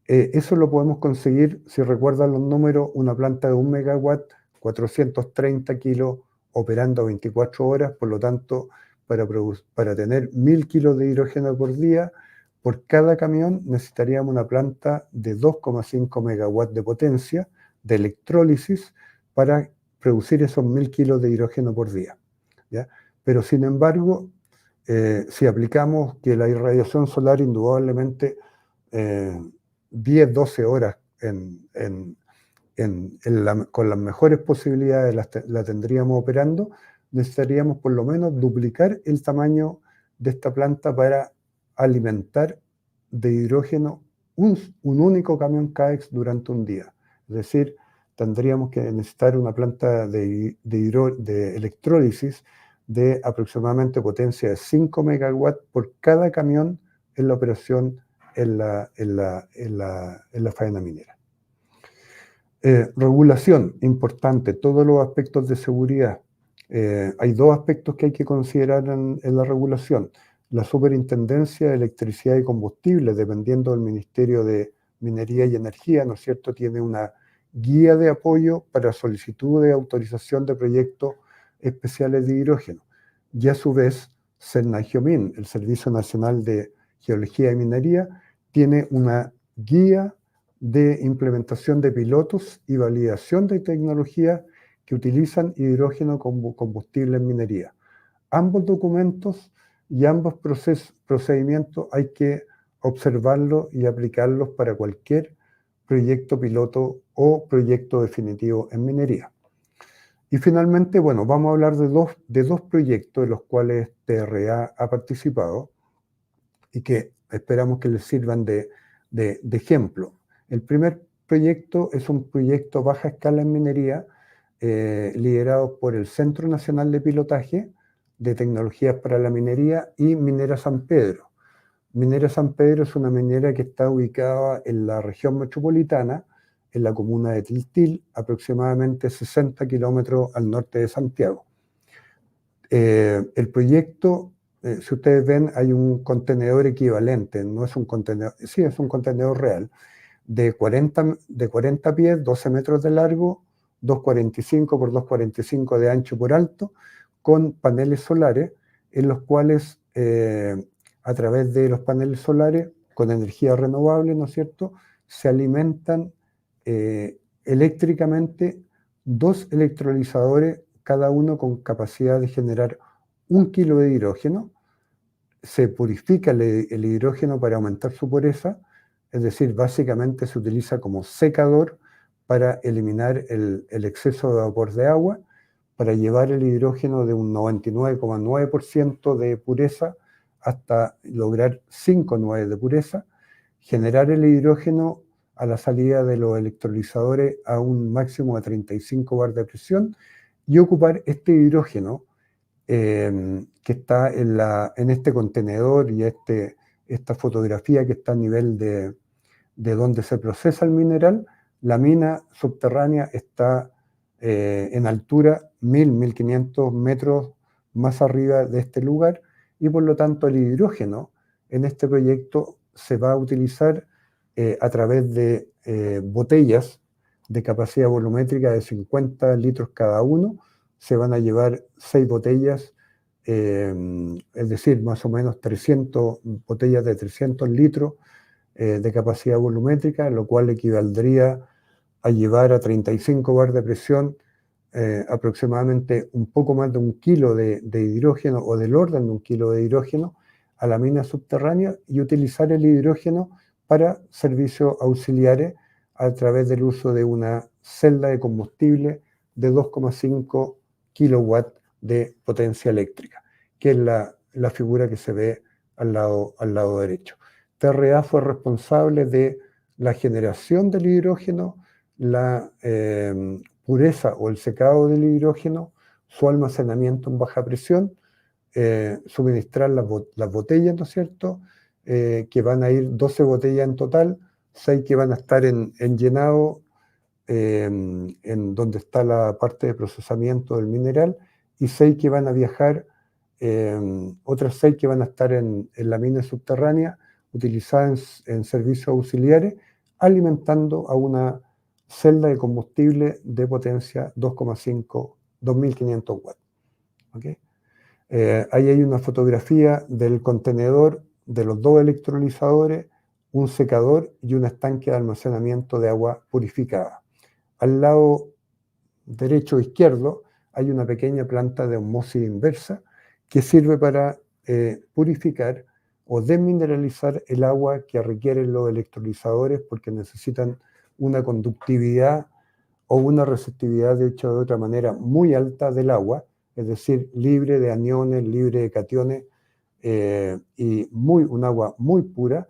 eso lo podemos conseguir, si recuerdan los números, una planta de 1 megawatt, 430 kilos operando 24 horas, por lo tanto, para tener 1000 kilos de hidrógeno por día, por cada camión necesitaríamos una planta de 2,5 megawatts de potencia de electrólisis para producir esos 1000 kilos de hidrógeno por día, ¿ya? Pero sin embargo, si aplicamos que la irradiación solar indudablemente 10, 12 horas con las mejores posibilidades la tendríamos operando, necesitaríamos por lo menos duplicar el tamaño de esta planta para alimentar de hidrógeno un único camión CAEX durante un día. Es decir, tendríamos que necesitar una planta de electrólisis de aproximadamente potencia de 5 megawatts por cada camión en la operación en la faena minera. Regulación, importante, todos los aspectos de seguridad. Hay dos aspectos que hay que considerar en la regulación. La Superintendencia de Electricidad y Combustible, dependiendo del Ministerio de Minería y Energía, ¿no es cierto?, tiene una guía de apoyo para solicitud de autorización de proyectos especiales de hidrógeno. Y a su vez, SENAGEOMIN, el Servicio Nacional de Geología y Minería, tiene una guía de implementación de pilotos y validación de tecnologías que utilizan hidrógeno como combustible en minería. Ambos documentos y ambos procedimientos hay que observarlos y aplicarlos para cualquier proyecto piloto o proyecto definitivo en minería. Y finalmente, bueno, vamos a hablar de dos proyectos de los cuales TRA ha participado y que esperamos que les sirvan de ejemplo. El primer proyecto es un proyecto a baja escala en minería liderado por el Centro Nacional de Pilotaje de Tecnologías para la Minería y Minera San Pedro. Minera San Pedro es una minera que está ubicada en la región metropolitana, en la comuna de Tiltil, aproximadamente 60 kilómetros al norte de Santiago. El proyecto, si ustedes ven, hay un contenedor equivalente, no es un contenedor, sí es un contenedor real, de 40 pies, 12 metros de largo, 2,45 por 2,45 de ancho por alto, con paneles solares, en los cuales a través de los paneles solares, con energía renovable, ¿no es cierto?, se alimentan eléctricamente 2 electrolizadores, cada uno con capacidad de generar 1 kilo de hidrógeno. Se purifica el hidrógeno para aumentar su pureza, es decir, básicamente se utiliza como secador para eliminar el exceso de vapor de agua, para llevar el hidrógeno de un 99,9% de pureza hasta lograr 5,9% de pureza, generar el hidrógeno a la salida de los electrolizadores a un máximo de 35 bar de presión y ocupar este hidrógeno que está en este contenedor y esta fotografía que está a nivel de donde se procesa el mineral. La mina subterránea está en altura 1.500 metros más arriba de este lugar, y por lo tanto el hidrógeno en este proyecto se va a utilizar a través de botellas de capacidad volumétrica de 50 litros cada uno. Se van a llevar 6 botellas, es decir, más o menos 300 botellas de 300 litros de capacidad volumétrica, lo cual equivaldría a llevar a 35 bar de presión aproximadamente un poco más de 1 kilo de hidrógeno, o del orden de 1 kilo de hidrógeno, a la mina subterránea, y utilizar el hidrógeno para servicios auxiliares a través del uso de una celda de combustible de 2,5 kilowatts de potencia eléctrica, que es la figura que se ve al lado derecho. TRA fue responsable de la generación del hidrógeno, la pureza o el secado del hidrógeno, su almacenamiento en baja presión, suministrar las botellas, ¿no es cierto?, que van a ir 12 botellas en total, 6 que van a estar en llenado, en donde está la parte de procesamiento del mineral, y 6 que van a viajar, otras 6 que van a estar en la mina subterránea, utilizadas en servicios auxiliares, alimentando a una celda de combustible de potencia 2,5, 2.500 watts. ¿Okay? Ahí hay una fotografía del contenedor, de los 2 electrolizadores, un secador y un estanque de almacenamiento de agua purificada. Al lado derecho o izquierdo hay una pequeña planta de osmosis inversa que sirve para purificar o desmineralizar el agua que requieren los electrolizadores, porque necesitan una conductividad o una receptividad, de hecho de otra manera, muy alta del agua, es decir, libre de aniones, libre de cationes, y un agua muy pura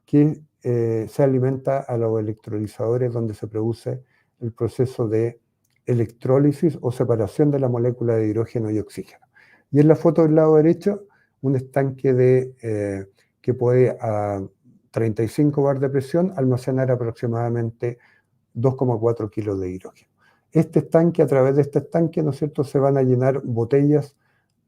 que se alimenta a los electrolizadores, donde se produce el proceso de electrólisis o separación de la molécula de hidrógeno y oxígeno. Y en la foto del lado derecho, un estanque que puede a 35 bar de presión almacenar aproximadamente 2,4 kilos de hidrógeno. Este estanque, a través de este estanque, ¿no es cierto?, se van a llenar botellas,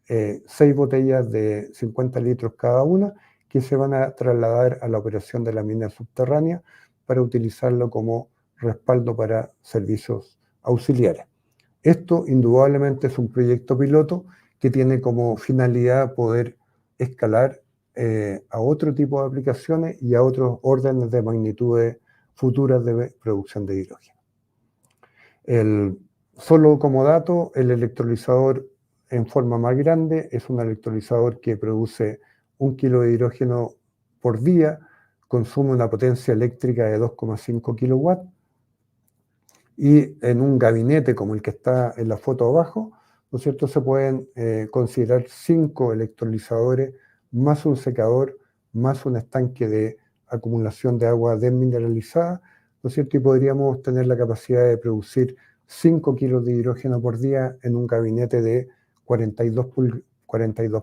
6 botellas de 50 litros cada una, que se van a trasladar a la operación de la mina subterránea para utilizarlo como respaldo para servicios auxiliares. Esto indudablemente es un proyecto piloto que tiene como finalidad poder escalar a otro tipo de aplicaciones y a otros órdenes de magnitudes futuras de producción de hidrógeno. Solo como dato, el electrolizador en forma más grande es un electrolizador que produce 1 kilo de hidrógeno por día, consume una potencia eléctrica de 2,5 kilowatts, y en un gabinete como el que está en la foto abajo, ¿no es cierto?, se pueden considerar 5 electrolizadores, más un secador, más un estanque de acumulación de agua desmineralizada, ¿no es cierto?, y podríamos tener la capacidad de producir 5 kilos de hidrógeno por día en un gabinete de 42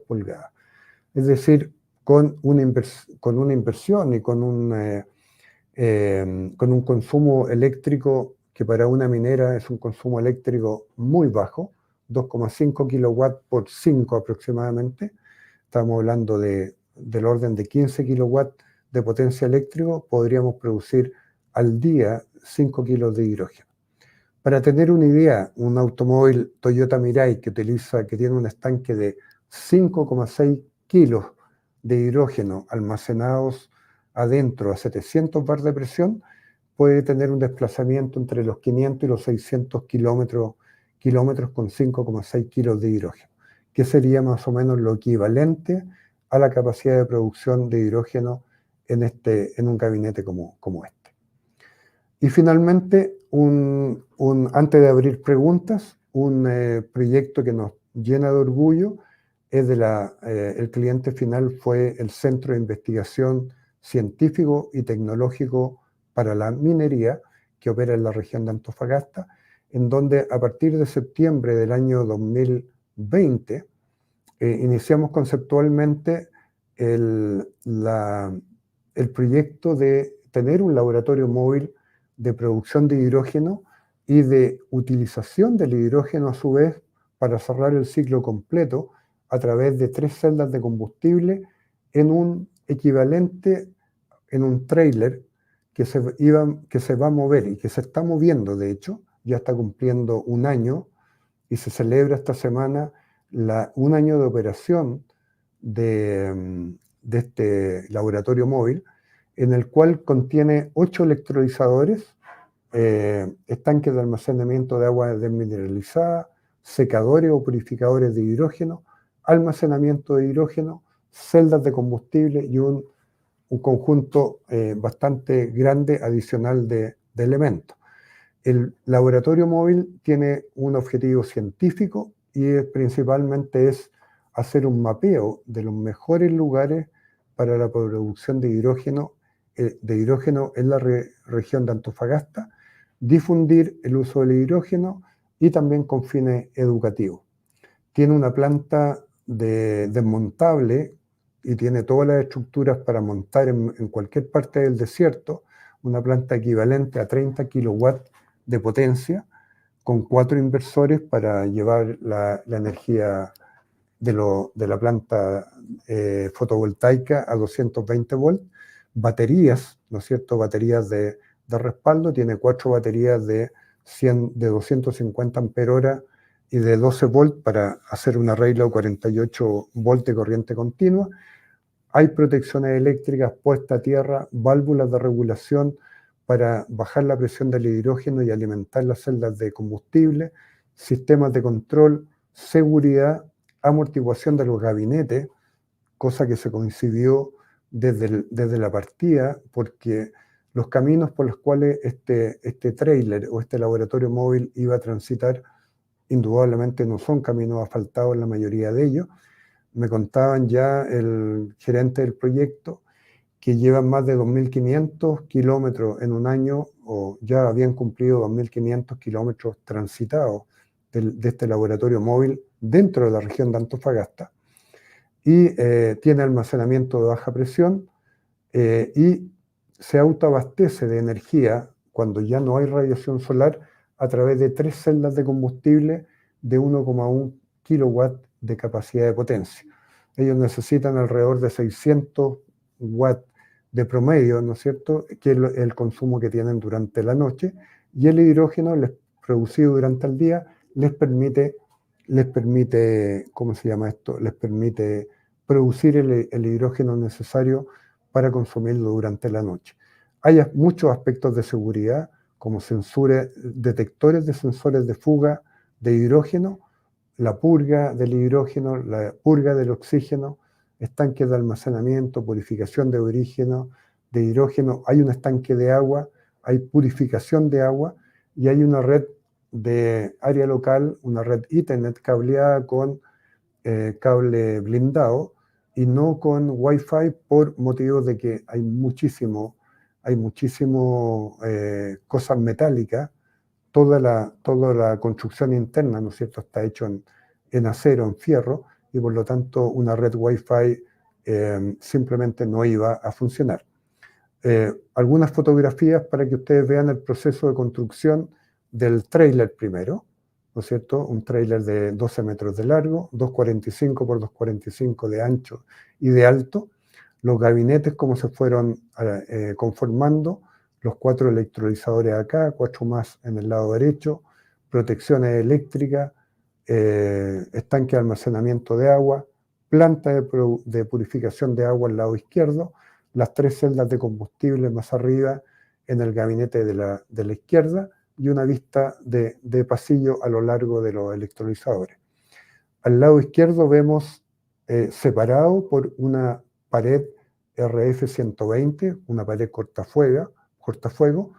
pulgadas. Es decir, con una inversión y con un consumo eléctrico que para una minera es un consumo eléctrico muy bajo, 2,5 kilowatts por 5 aproximadamente. Estamos hablando del orden de 15 kilowatts de potencia eléctrica. Podríamos producir al día 5 kilos de hidrógeno. Para tener una idea, un automóvil Toyota Mirai que tiene un estanque de 5,6 kilos de hidrógeno almacenados adentro a 700 bar de presión, puede tener un desplazamiento entre los 500 y los 600 kilómetros con 5,6 kilos de hidrógeno, que sería más o menos lo equivalente a la capacidad de producción de hidrógeno en un gabinete como este. Y finalmente, antes de abrir preguntas, un proyecto que nos llena de orgullo es el cliente final fue el Centro de Investigación Científico y Tecnológico para la Minería, que opera en la región de Antofagasta, en donde a partir de septiembre del año 2020 iniciamos conceptualmente el proyecto de tener un laboratorio móvil de producción de hidrógeno y de utilización del hidrógeno a su vez para cerrar el ciclo completo a través de 3 celdas de combustible en un equivalente, en un tráiler que se va a mover y que se está moviendo, de hecho, ya está cumpliendo un año y se celebra esta semana un año de operación de este laboratorio móvil, en el cual contiene 8 electrolizadores, estanques de almacenamiento de agua desmineralizada, secadores o purificadores de hidrógeno, almacenamiento de hidrógeno, celdas de combustible y un conjunto bastante grande adicional de elementos. El laboratorio móvil tiene un objetivo científico y principalmente es hacer un mapeo de los mejores lugares para la producción de hidrógeno en la región de Antofagasta, difundir el uso del hidrógeno y también con fines educativos. Tiene una planta desmontable y tiene todas las estructuras para montar en cualquier parte del desierto, una planta equivalente a 30 kilowatts de potencia, con 4 inversores para llevar la energía de la planta fotovoltaica a 220 volts, baterías, ¿no es cierto?, baterías de respaldo, tiene 4 baterías de 250 amperios y de 12 volts para hacer un arreglo de 48 volts de corriente continua. Hay protecciones eléctricas puestas a tierra, válvulas de regulación para bajar la presión del hidrógeno y alimentar las celdas de combustible, sistemas de control, seguridad, amortiguación de los gabinetes, cosa que se concibió desde la partida, porque los caminos por los cuales este tráiler o este laboratorio móvil iba a transitar indudablemente no son caminos asfaltados en la mayoría de ellos. Me contaban ya el gerente del proyecto que llevan más de 2.500 kilómetros en un año, o ya habían cumplido 2.500 kilómetros transitados de este laboratorio móvil dentro de la región de Antofagasta, y tiene almacenamiento de baja presión y se autoabastece de energía cuando ya no hay radiación solar a través de 3 celdas de combustible de 1,1 kilowatt de capacidad de potencia. Ellos necesitan alrededor de 600 watts de promedio, ¿no es cierto?, que es el consumo que tienen durante la noche, y el hidrógeno producido durante el día les permite, ¿cómo se llama esto?, les permite producir el hidrógeno necesario para consumirlo durante la noche. Hay muchos aspectos de seguridad, como detectores de sensores de fuga de hidrógeno, la purga del hidrógeno, la purga del oxígeno, estanques de almacenamiento, purificación de hidrógeno, hay un estanque de agua, hay purificación de agua y hay una red de área local, una red Ethernet cableada con cable blindado y no con Wi-Fi por motivos de que hay muchísimo cosas metálicas. Toda la construcción interna, ¿no es cierto?, está hecho en acero, en fierro, y por lo tanto una red Wi-Fi simplemente no iba a funcionar. Algunas fotografías para que ustedes vean el proceso de construcción del tráiler primero, ¿no es cierto? Un tráiler de 12 metros de largo, 2,45 por 2,45 de ancho y de alto. Los gabinetes, cómo se fueron conformando, los 4 electrolizadores acá, 4 más en el lado derecho, protecciones eléctricas, estanque de almacenamiento de agua, planta de purificación de agua al lado izquierdo, las 3 celdas de combustible más arriba en el gabinete de la izquierda y una vista de pasillo a lo largo de los electrolizadores. Al lado izquierdo vemos separado por una pared RF-120, una pared cortafuego,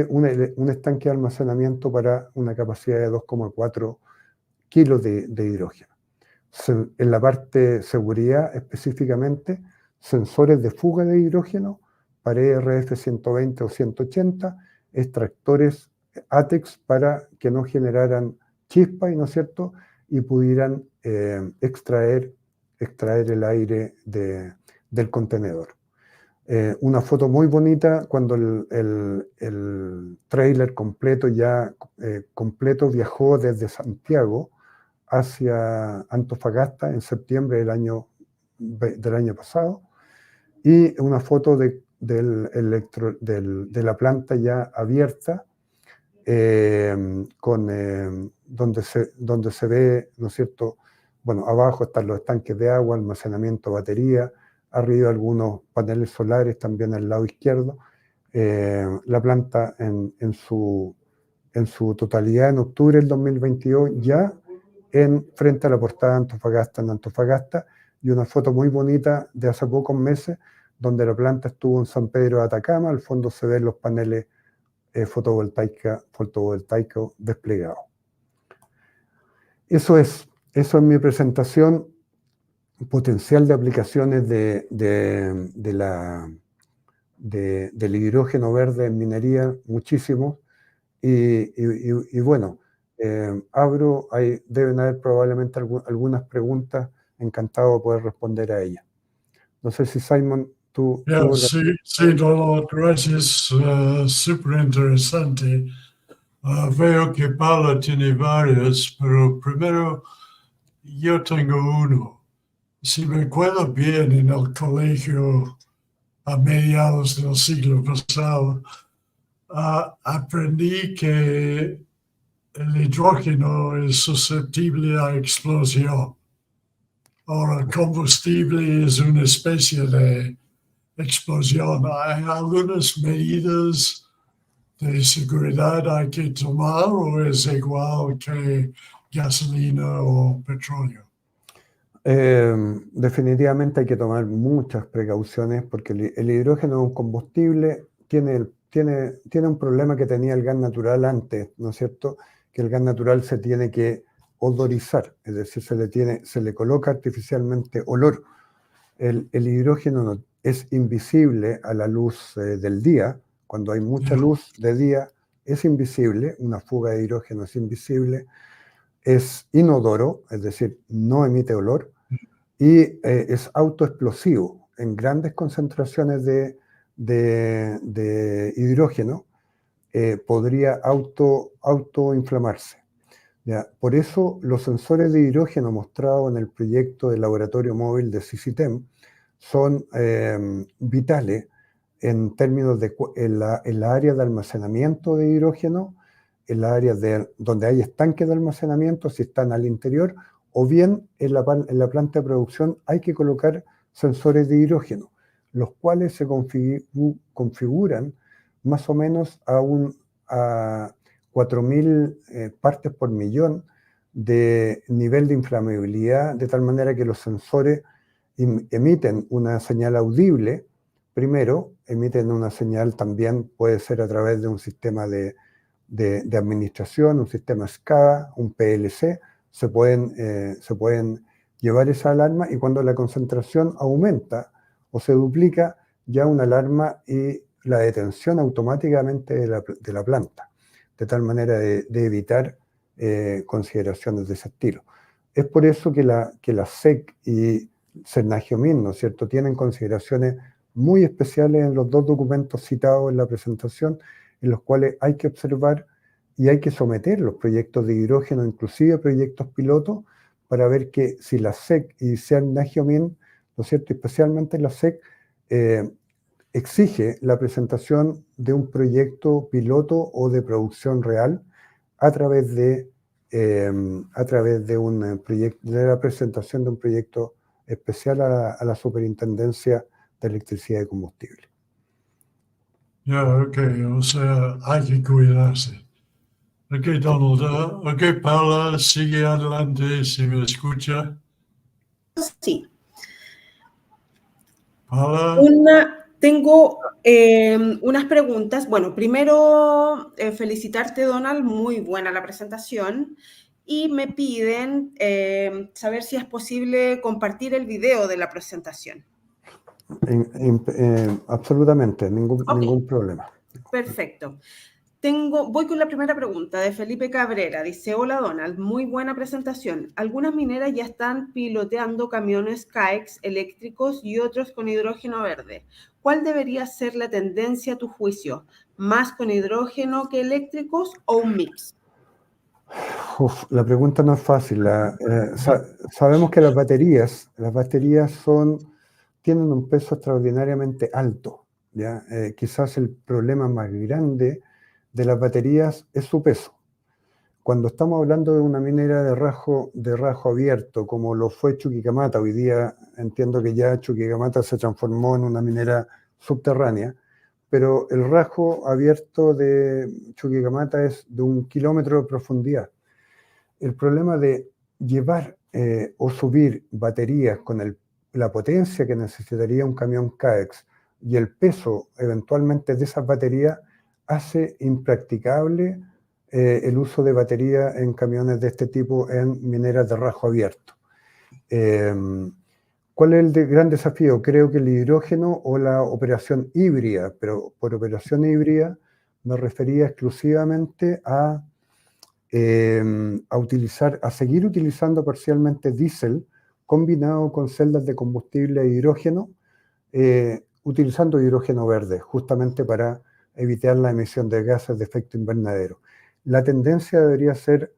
un estanque de almacenamiento para una capacidad de 2,4 kilos de hidrógeno. En la parte seguridad específicamente, sensores de fuga de hidrógeno, pared RF-120 o 180, extractores ATEX para que no generaran chispas, ¿no es cierto?, y pudieran extraer el aire del contenedor. Una foto muy bonita cuando el tráiler completo viajó desde Santiago hacia Antofagasta en septiembre del año pasado, y una foto de la planta ya abierta, donde se ve, ¿no es cierto? Bueno, abajo están los estanques de agua, almacenamiento de batería, arriba algunos paneles solares también al lado izquierdo. La planta en su totalidad en octubre del 2022 ya frente a la portada de Antofagasta, en Antofagasta, y una foto muy bonita de hace pocos meses donde la planta estuvo en San Pedro de Atacama. Al fondo se ven los paneles fotovoltaicos desplegados. Eso es mi presentación. Potencial de aplicaciones del hidrógeno verde en minería, muchísimo. Y bueno, abro, deben haber probablemente algunas preguntas, encantado de poder responder a ellas. No sé si Simon, tú... Sí, Dolor, gracias, súper interesante. Veo que Paula tiene varios, pero primero yo tengo uno. Si me acuerdo bien, en el colegio a mediados del siglo pasado, aprendí que el hidrógeno es susceptible a explosión. Ahora, el combustible es una especie de explosión. ¿Hay algunas medidas de seguridad hay que tomar o es igual que gasolina o petróleo? Definitivamente hay que tomar muchas precauciones porque el hidrógeno es un combustible, tiene un problema que tenía el gas natural antes, ¿no es cierto? Que el gas natural se tiene que odorizar, es decir, se le coloca artificialmente olor. El hidrógeno es invisible a la luz del día. Cuando hay mucha luz de día es invisible, una fuga de hidrógeno es invisible, es inodoro, es decir, no emite olor, y es autoexplosivo. En grandes concentraciones de hidrógeno podría autoinflamarse. Por eso los sensores de hidrógeno mostrados en el proyecto de laboratorio móvil de CICITEM son vitales en términos de en la área de almacenamiento de hidrógeno, en la área donde hay estanques de almacenamiento, si están al interior, o bien en la planta de producción hay que colocar sensores de hidrógeno, los cuales se configuran más o menos a 4.000 partes por millón de nivel de inflamabilidad, de tal manera que los sensores emiten una señal audible. Primero, emiten una señal también, puede ser a través de un sistema de administración, un sistema SCADA, un PLC, se pueden llevar esa alarma, y cuando la concentración aumenta o se duplica, ya una alarma y la detención automáticamente de la planta, de tal manera de evitar consideraciones de ese estilo. Es por eso que la SEC y Cernagiomin, ¿no es cierto?, tienen consideraciones muy especiales en los dos documentos citados en la presentación, en los cuales hay que observar y hay que someter los proyectos de hidrógeno, inclusive proyectos pilotos, para ver que si la SEC y Cernagiomin, ¿no es cierto?, especialmente la SEC, exige la presentación de un proyecto piloto o de producción real a través de de la presentación de un proyecto especial a la Superintendencia de Electricidad y Combustible. Ya, ok, o sea, hay que cuidarse. Ok, Donald. Ok, Paula, sigue adelante si me escucha. Sí. Paula. Tengo unas preguntas. Bueno, primero felicitarte, Donald, muy buena la presentación. Y me piden saber si es posible compartir el video de la presentación. Absolutamente, Ok. ningún problema. Perfecto. Voy con la primera pregunta de Felipe Cabrera. Dice, hola Donald, muy buena presentación. Algunas mineras ya están piloteando camiones CAEX eléctricos y otros con hidrógeno verde. ¿Cuál debería ser la tendencia a tu juicio? ¿Más con hidrógeno que eléctricos o un mix? La pregunta no es fácil. Sabemos que las baterías tienen un peso extraordinariamente alto, ¿ya? Quizás el problema más grande de las baterías es su peso. Cuando estamos hablando de una minera de rajo abierto, como lo fue Chuquicamata, hoy día entiendo que ya Chuquicamata se transformó en una minera subterránea, pero el rajo abierto de Chuquicamata es de 1 kilómetro de profundidad. El problema de llevar o subir baterías con la potencia que necesitaría un camión CAEX y el peso eventualmente de esas baterías hace impracticable el uso de batería en camiones de este tipo en mineras de rajo abierto. ¿Cuál es el gran desafío? Creo que el hidrógeno o la operación híbrida, pero por operación híbrida me refería exclusivamente a seguir utilizando parcialmente diésel combinado con celdas de combustible e hidrógeno, utilizando hidrógeno verde, justamente para evitar la emisión de gases de efecto invernadero. La tendencia debería ser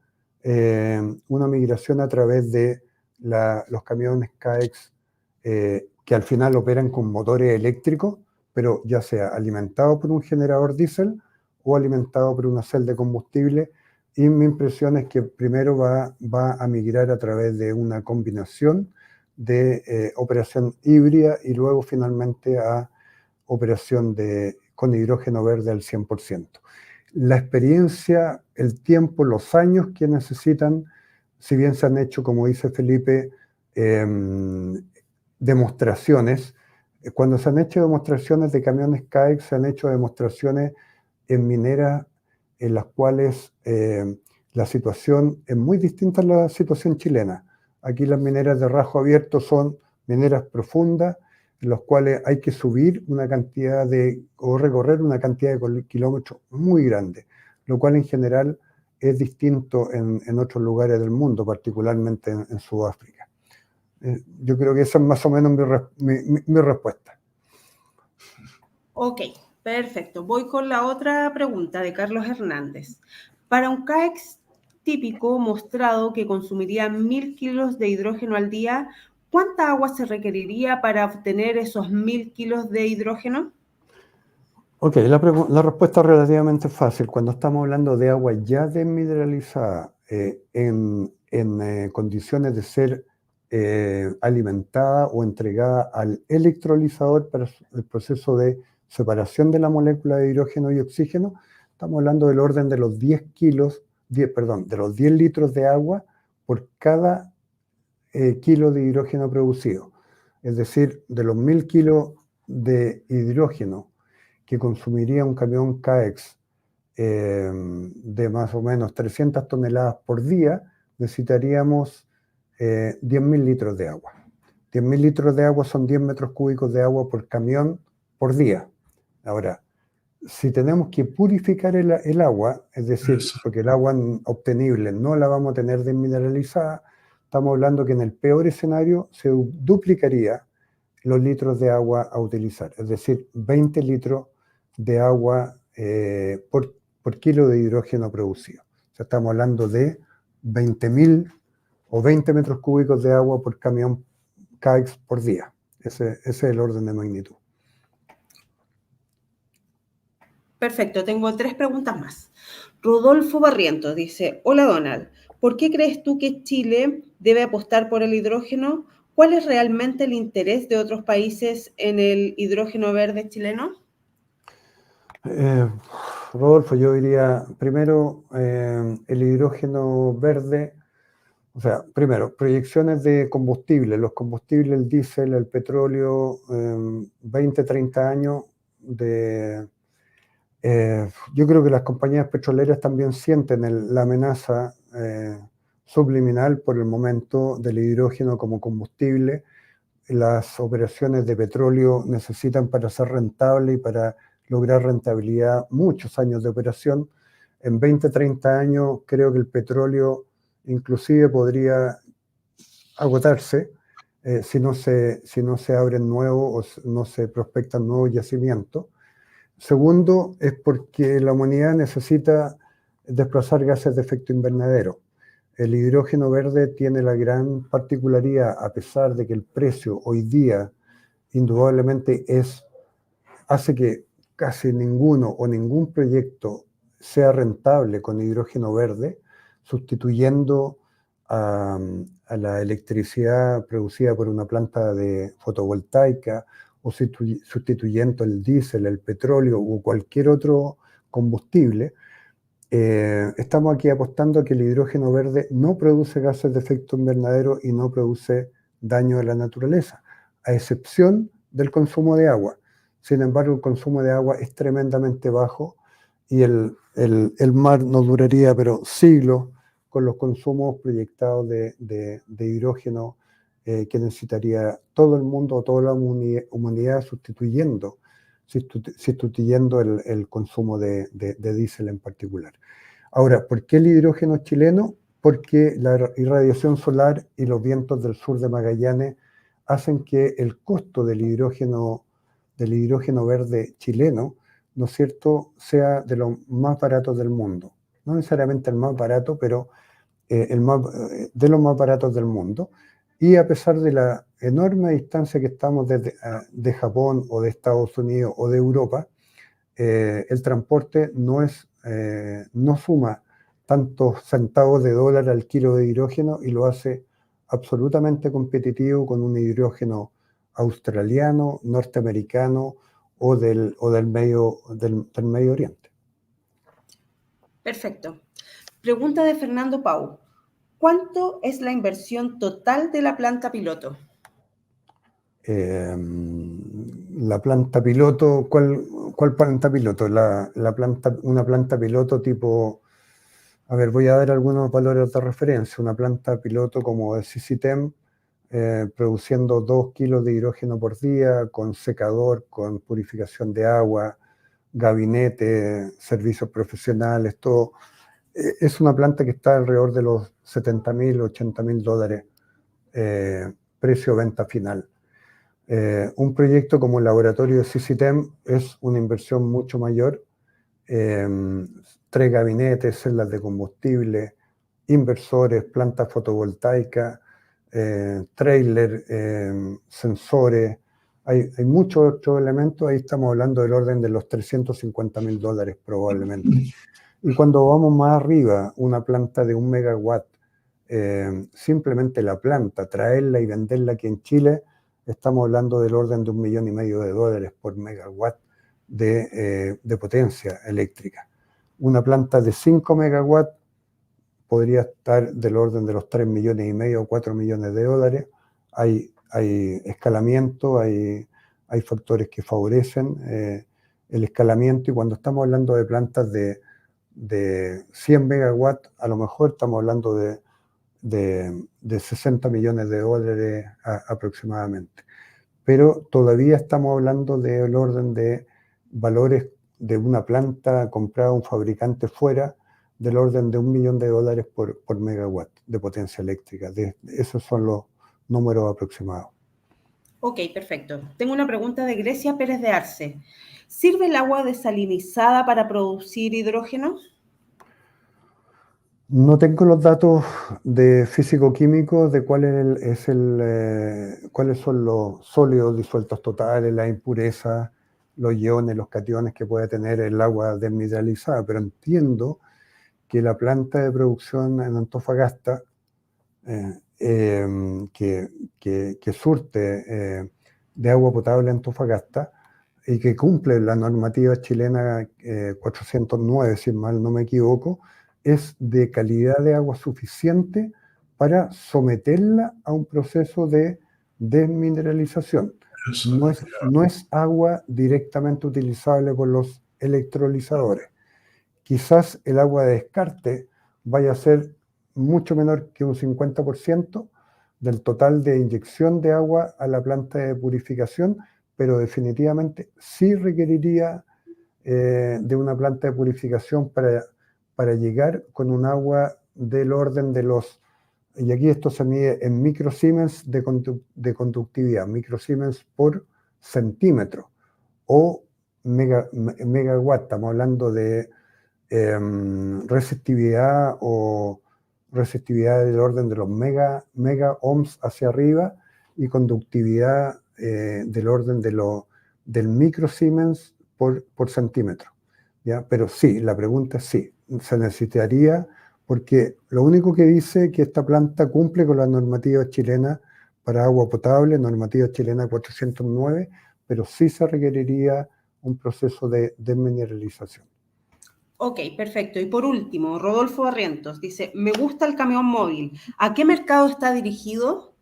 una migración a través de los camiones CAEX que al final operan con motores eléctricos, pero ya sea alimentado por un generador diésel o alimentado por una celda de combustible. Y mi impresión es que primero va a migrar a través de una combinación de operación híbrida y luego finalmente a operación con hidrógeno verde al 100%. La experiencia, el tiempo, los años que necesitan, si bien se han hecho, como dice Felipe, demostraciones, cuando se han hecho demostraciones de camiones CAEX, se han hecho demostraciones en mineras en las cuales la situación es muy distinta a la situación chilena. Aquí las mineras de rajo abierto son mineras profundas, en las cuales hay que subir una cantidad o recorrer una cantidad de kilómetros muy grande, lo cual en general es distinto en otros lugares del mundo, particularmente en Sudáfrica. Yo creo que esa es más o menos mi respuesta. Ok, perfecto. Voy con la otra pregunta de Carlos Hernández. Para un CAEX típico mostrado que consumiría 1000 kilos de hidrógeno al día, ¿cuánta agua se requeriría para obtener esos 1000 kilos de hidrógeno? Ok, la respuesta es relativamente fácil. Cuando estamos hablando de agua ya desmineralizada en condiciones de ser alimentada o entregada al electrolizador para el proceso de separación de la molécula de hidrógeno y oxígeno, estamos hablando del orden de los 10 litros de agua por cada kilo de hidrógeno producido. Es decir, de los 1000 kilos de hidrógeno que consumiría un camión CAEX de más o menos 300 toneladas por día, necesitaríamos 10.000 litros de agua. 10.000 litros de agua son 10 metros cúbicos de agua por camión por día. Ahora, si tenemos que purificar el agua, es decir, porque el agua obtenible no la vamos a tener desmineralizada, estamos hablando que en el peor escenario se duplicaría los litros de agua a utilizar, es decir, 20 litros de agua por kilo de hidrógeno producido. O sea, estamos hablando de 20.000 o 20 metros cúbicos de agua por camión CAEX por día. Ese es el orden de magnitud. Perfecto, tengo 3 preguntas más. Rodolfo Barrientos dice, hola Donald, ¿por qué crees tú que Chile debe apostar por el hidrógeno? ¿Cuál es realmente el interés de otros países en el hidrógeno verde chileno? Rodolfo, yo diría, primero, el hidrógeno verde, o sea, primero, proyecciones de combustible, los combustibles, el diésel, el petróleo, 20, 30 años yo creo que las compañías petroleras también sienten la amenaza subliminal por el momento del hidrógeno como combustible. Las operaciones de petróleo necesitan para ser rentable y para lograr rentabilidad muchos años de operación. En 20, 30 años creo que el petróleo inclusive podría agotarse si no se abren nuevos o no se prospectan nuevos yacimientos. Segundo, es porque la humanidad necesita desplazar gases de efecto invernadero. El hidrógeno verde tiene la gran particularidad, a pesar de que el precio hoy día indudablemente hace que casi ninguno o ningún proyecto sea rentable con hidrógeno verde, sustituyendo a la electricidad producida por una planta de fotovoltaica o sustituyendo el diésel, el petróleo o cualquier otro combustible. Estamos aquí apostando a que el hidrógeno verde no produce gases de efecto invernadero y no produce daño a la naturaleza, a excepción del consumo de agua. Sin embargo, el consumo de agua es tremendamente bajo y el mar no duraría pero siglos con los consumos proyectados de hidrógeno que necesitaría todo el mundo o toda la humanidad sustituyendo el consumo de diésel en particular. Ahora, ¿por qué el hidrógeno chileno? Porque la irradiación solar y los vientos del sur de Magallanes hacen que el costo del hidrógeno verde chileno, ¿no es cierto?, sea de los más baratos del mundo. No necesariamente el más barato, pero de los más baratos del mundo. Y a pesar de la enorme distancia que estamos de Japón o de Estados Unidos o de Europa, el transporte no suma tantos centavos de dólar al kilo de hidrógeno y lo hace absolutamente competitivo con un hidrógeno australiano, norteamericano o del Medio Oriente. Perfecto. Pregunta de Fernando Pau. ¿Cuánto es la inversión total de la planta piloto? La planta piloto, ¿cuál planta piloto? Una planta piloto tipo, a ver, voy a dar algunos valores de referencia. Una planta piloto como el CICITEM, produciendo 2 kilos de hidrógeno por día, con secador, con purificación de agua, gabinete, servicios profesionales, todo. Es una planta que está alrededor de los $70,000, $80,000 precio-venta final. Un proyecto como el laboratorio de CICITEM es una inversión mucho mayor. 3 gabinetes, celdas de combustible, inversores, plantas fotovoltaicas, trailer, sensores. Hay muchos otros elementos. Ahí estamos hablando del orden de los $350,000 probablemente. Y cuando vamos más arriba, una planta de 1 megawatt, simplemente la planta, traerla y venderla aquí en Chile, estamos hablando del orden de $1,500,000 por megawatt de potencia eléctrica. Una planta de 5 megawatts podría estar del orden de los $3,500,000 o $4,000,000. Hay escalamiento, hay factores que favorecen el escalamiento, y cuando estamos hablando de plantas de 100 megawatts, a lo mejor estamos hablando de $60 millones aproximadamente. Pero todavía estamos hablando del orden de valores de una planta comprada a un fabricante fuera, del orden de $1 millón por megawatt de potencia eléctrica. Esos son los números aproximados. Ok, perfecto. Tengo una pregunta de Grecia Pérez de Arce. ¿Sirve el agua desalinizada para producir hidrógeno? No tengo los datos de físico-químicos de cuáles son los sólidos disueltos totales, las impurezas, los iones, los cationes que puede tener el agua desmineralizada, pero entiendo que la planta de producción en Antofagasta, que surte de agua potable Antofagasta y que cumple la normativa chilena 409, si mal no me equivoco, es de calidad de agua suficiente para someterla a un proceso de desmineralización. No es agua directamente utilizable por los electrolizadores. Quizás el agua de descarte vaya a ser mucho menor que un 50% del total de inyección de agua a la planta de purificación, pero definitivamente sí requeriría de una planta de purificación para llegar con un agua del orden de los, y aquí esto se mide en microsiemens de conductividad, microsiemens por centímetro, o megawatt, estamos hablando de resistividad o resistividad del orden de los mega ohms hacia arriba y conductividad del orden del microsiemens por centímetro, ¿ya? Pero sí, la pregunta es sí, se necesitaría, porque lo único que dice que esta planta cumple con la normativa chilena para agua potable, normativa chilena 409, pero sí se requeriría un proceso de desmineralización. Ok, perfecto. Y por último, Rodolfo Barrientos dice, me gusta el camión móvil. ¿A qué mercado está dirigido?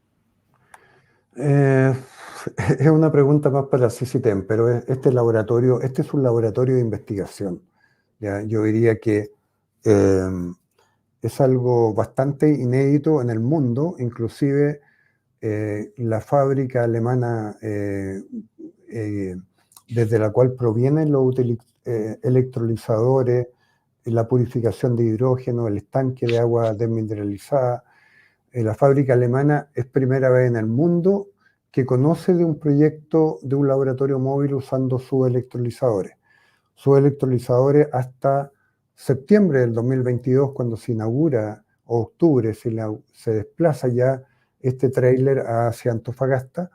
Es una pregunta más para CICITEM, pero este es un laboratorio de investigación, ¿ya? Yo diría que es algo bastante inédito en el mundo, inclusive la fábrica alemana desde la cual provienen los electrolizadores, la purificación de hidrógeno, el estanque de agua desmineralizada. La fábrica alemana es primera vez en el mundo que conoce de un proyecto de un laboratorio móvil usando sus electrolizadores. Sus electrolizadores hasta septiembre del 2022, cuando se inaugura, o octubre, se desplaza ya este tráiler hacia Antofagasta,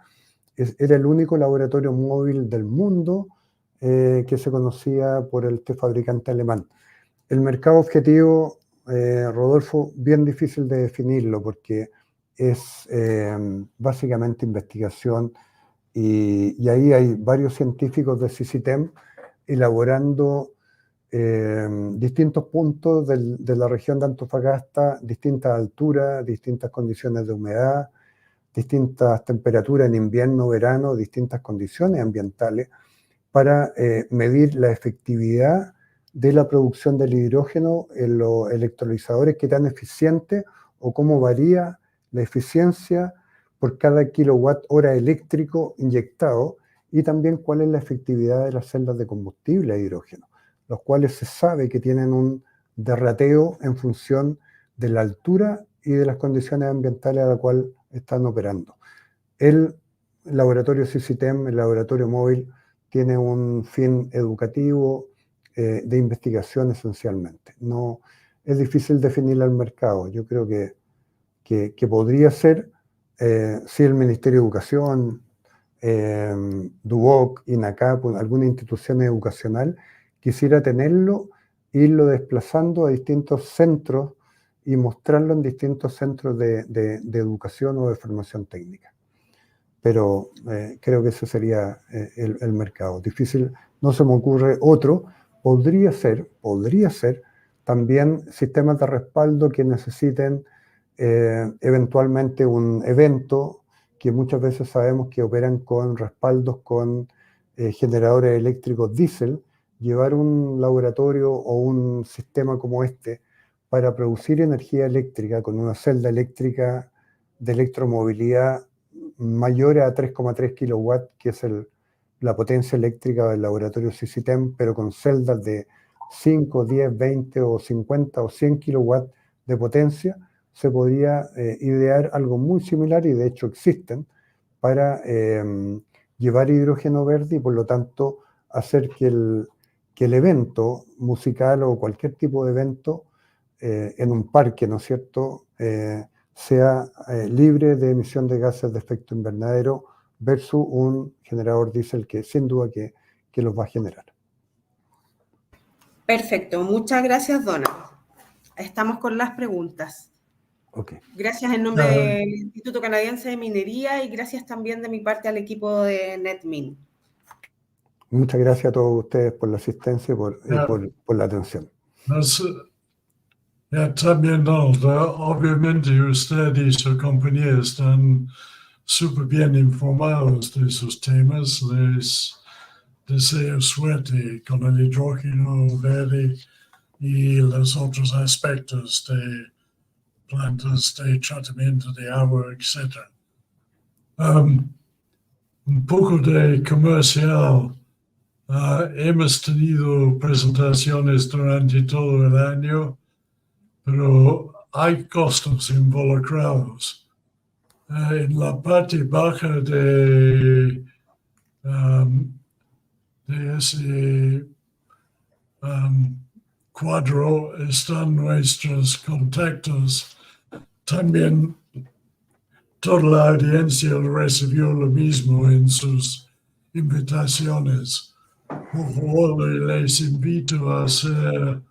era el único laboratorio móvil del mundo que se conocía por este fabricante alemán. El mercado objetivo, Rodolfo, bien difícil de definirlo porque es básicamente investigación y ahí hay varios científicos de CICITEM elaborando distintos puntos de la región de Antofagasta, distintas alturas, distintas condiciones de humedad, distintas temperaturas en invierno, verano, distintas condiciones ambientales para medir la efectividad de la producción del hidrógeno en los electrolizadores, qué tan eficiente o cómo varía la eficiencia por cada kilowatt hora eléctrico inyectado y también cuál es la efectividad de las celdas de combustible a hidrógeno, los cuales se sabe que tienen un derrateo en función de la altura y de las condiciones ambientales a la cual están operando. El laboratorio CICITEM, el laboratorio móvil, tiene un fin educativo, de investigación esencialmente. No, es difícil definir al mercado. Yo creo que podría ser, si el Ministerio de Educación, DUOC, INACAP, alguna institución educacional, quisiera tenerlo, irlo desplazando a distintos centros y mostrarlo en distintos centros de educación o de formación técnica. Pero creo que ese sería el mercado. Difícil, no se me ocurre otro. Podría ser también sistemas de respaldo que necesiten eventualmente un evento, que muchas veces sabemos que operan con respaldos con generadores eléctricos diésel, llevar un laboratorio o un sistema como este para producir energía eléctrica con una celda eléctrica de electromovilidad mayor a 3,3 kilowatts, que es la potencia eléctrica del laboratorio CICITEM, pero con celdas de 5, 10, 20 o 50 o 100 kilowatts de potencia, se podría idear algo muy similar, y de hecho existen, para llevar hidrógeno verde y por lo tanto hacer que el evento musical o cualquier tipo de evento en un parque, ¿no es cierto?, sea libre de emisión de gases de efecto invernadero versus un generador diésel que sin duda que que los va a generar. Perfecto, muchas gracias, Donald. Estamos con las preguntas. Okay. Gracias en nombre del Instituto Canadiense de Minería y gracias también de mi parte al equipo de NetMin. Muchas gracias a todos ustedes por la asistencia y por la atención. También, obviamente usted y su compañía están súper bien informados de esos temas. Les deseo suerte con el hidrógeno verde y los otros aspectos de plantas de tratamiento de agua, etc. Un poco de comercial. Hemos tenido presentaciones durante todo el año, pero hay costos involucrados. En la parte baja de ese cuadro están nuestros contactos. También toda la audiencia recibió lo mismo en sus invitaciones. Por favor, les invito a ser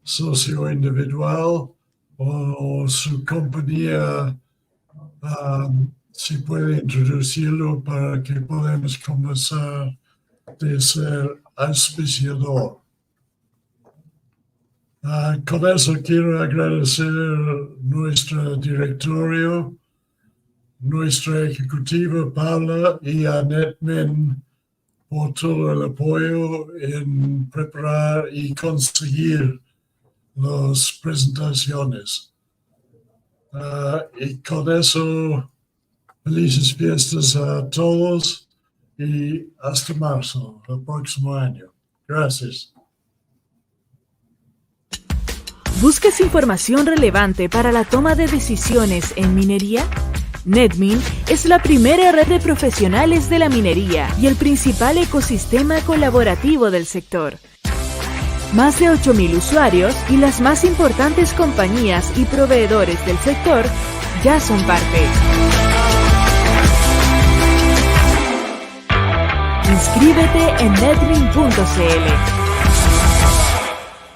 socio individual o su compañía si puede introducirlo para que podamos conversar de ser auspiciador. Con eso quiero agradecer nuestro directorio, nuestra ejecutiva Paula y a NetMin por todo el apoyo en preparar y conseguir las presentaciones. Y con eso, felices fiestas a todos y hasta marzo, el próximo año. Gracias. ¿Buscas información relevante para la toma de decisiones en minería? NetMin es la primera red de profesionales de la minería y el principal ecosistema colaborativo del sector. Más de 8.000 usuarios y las más importantes compañías y proveedores del sector ya son parte. Inscríbete en netmin.cl.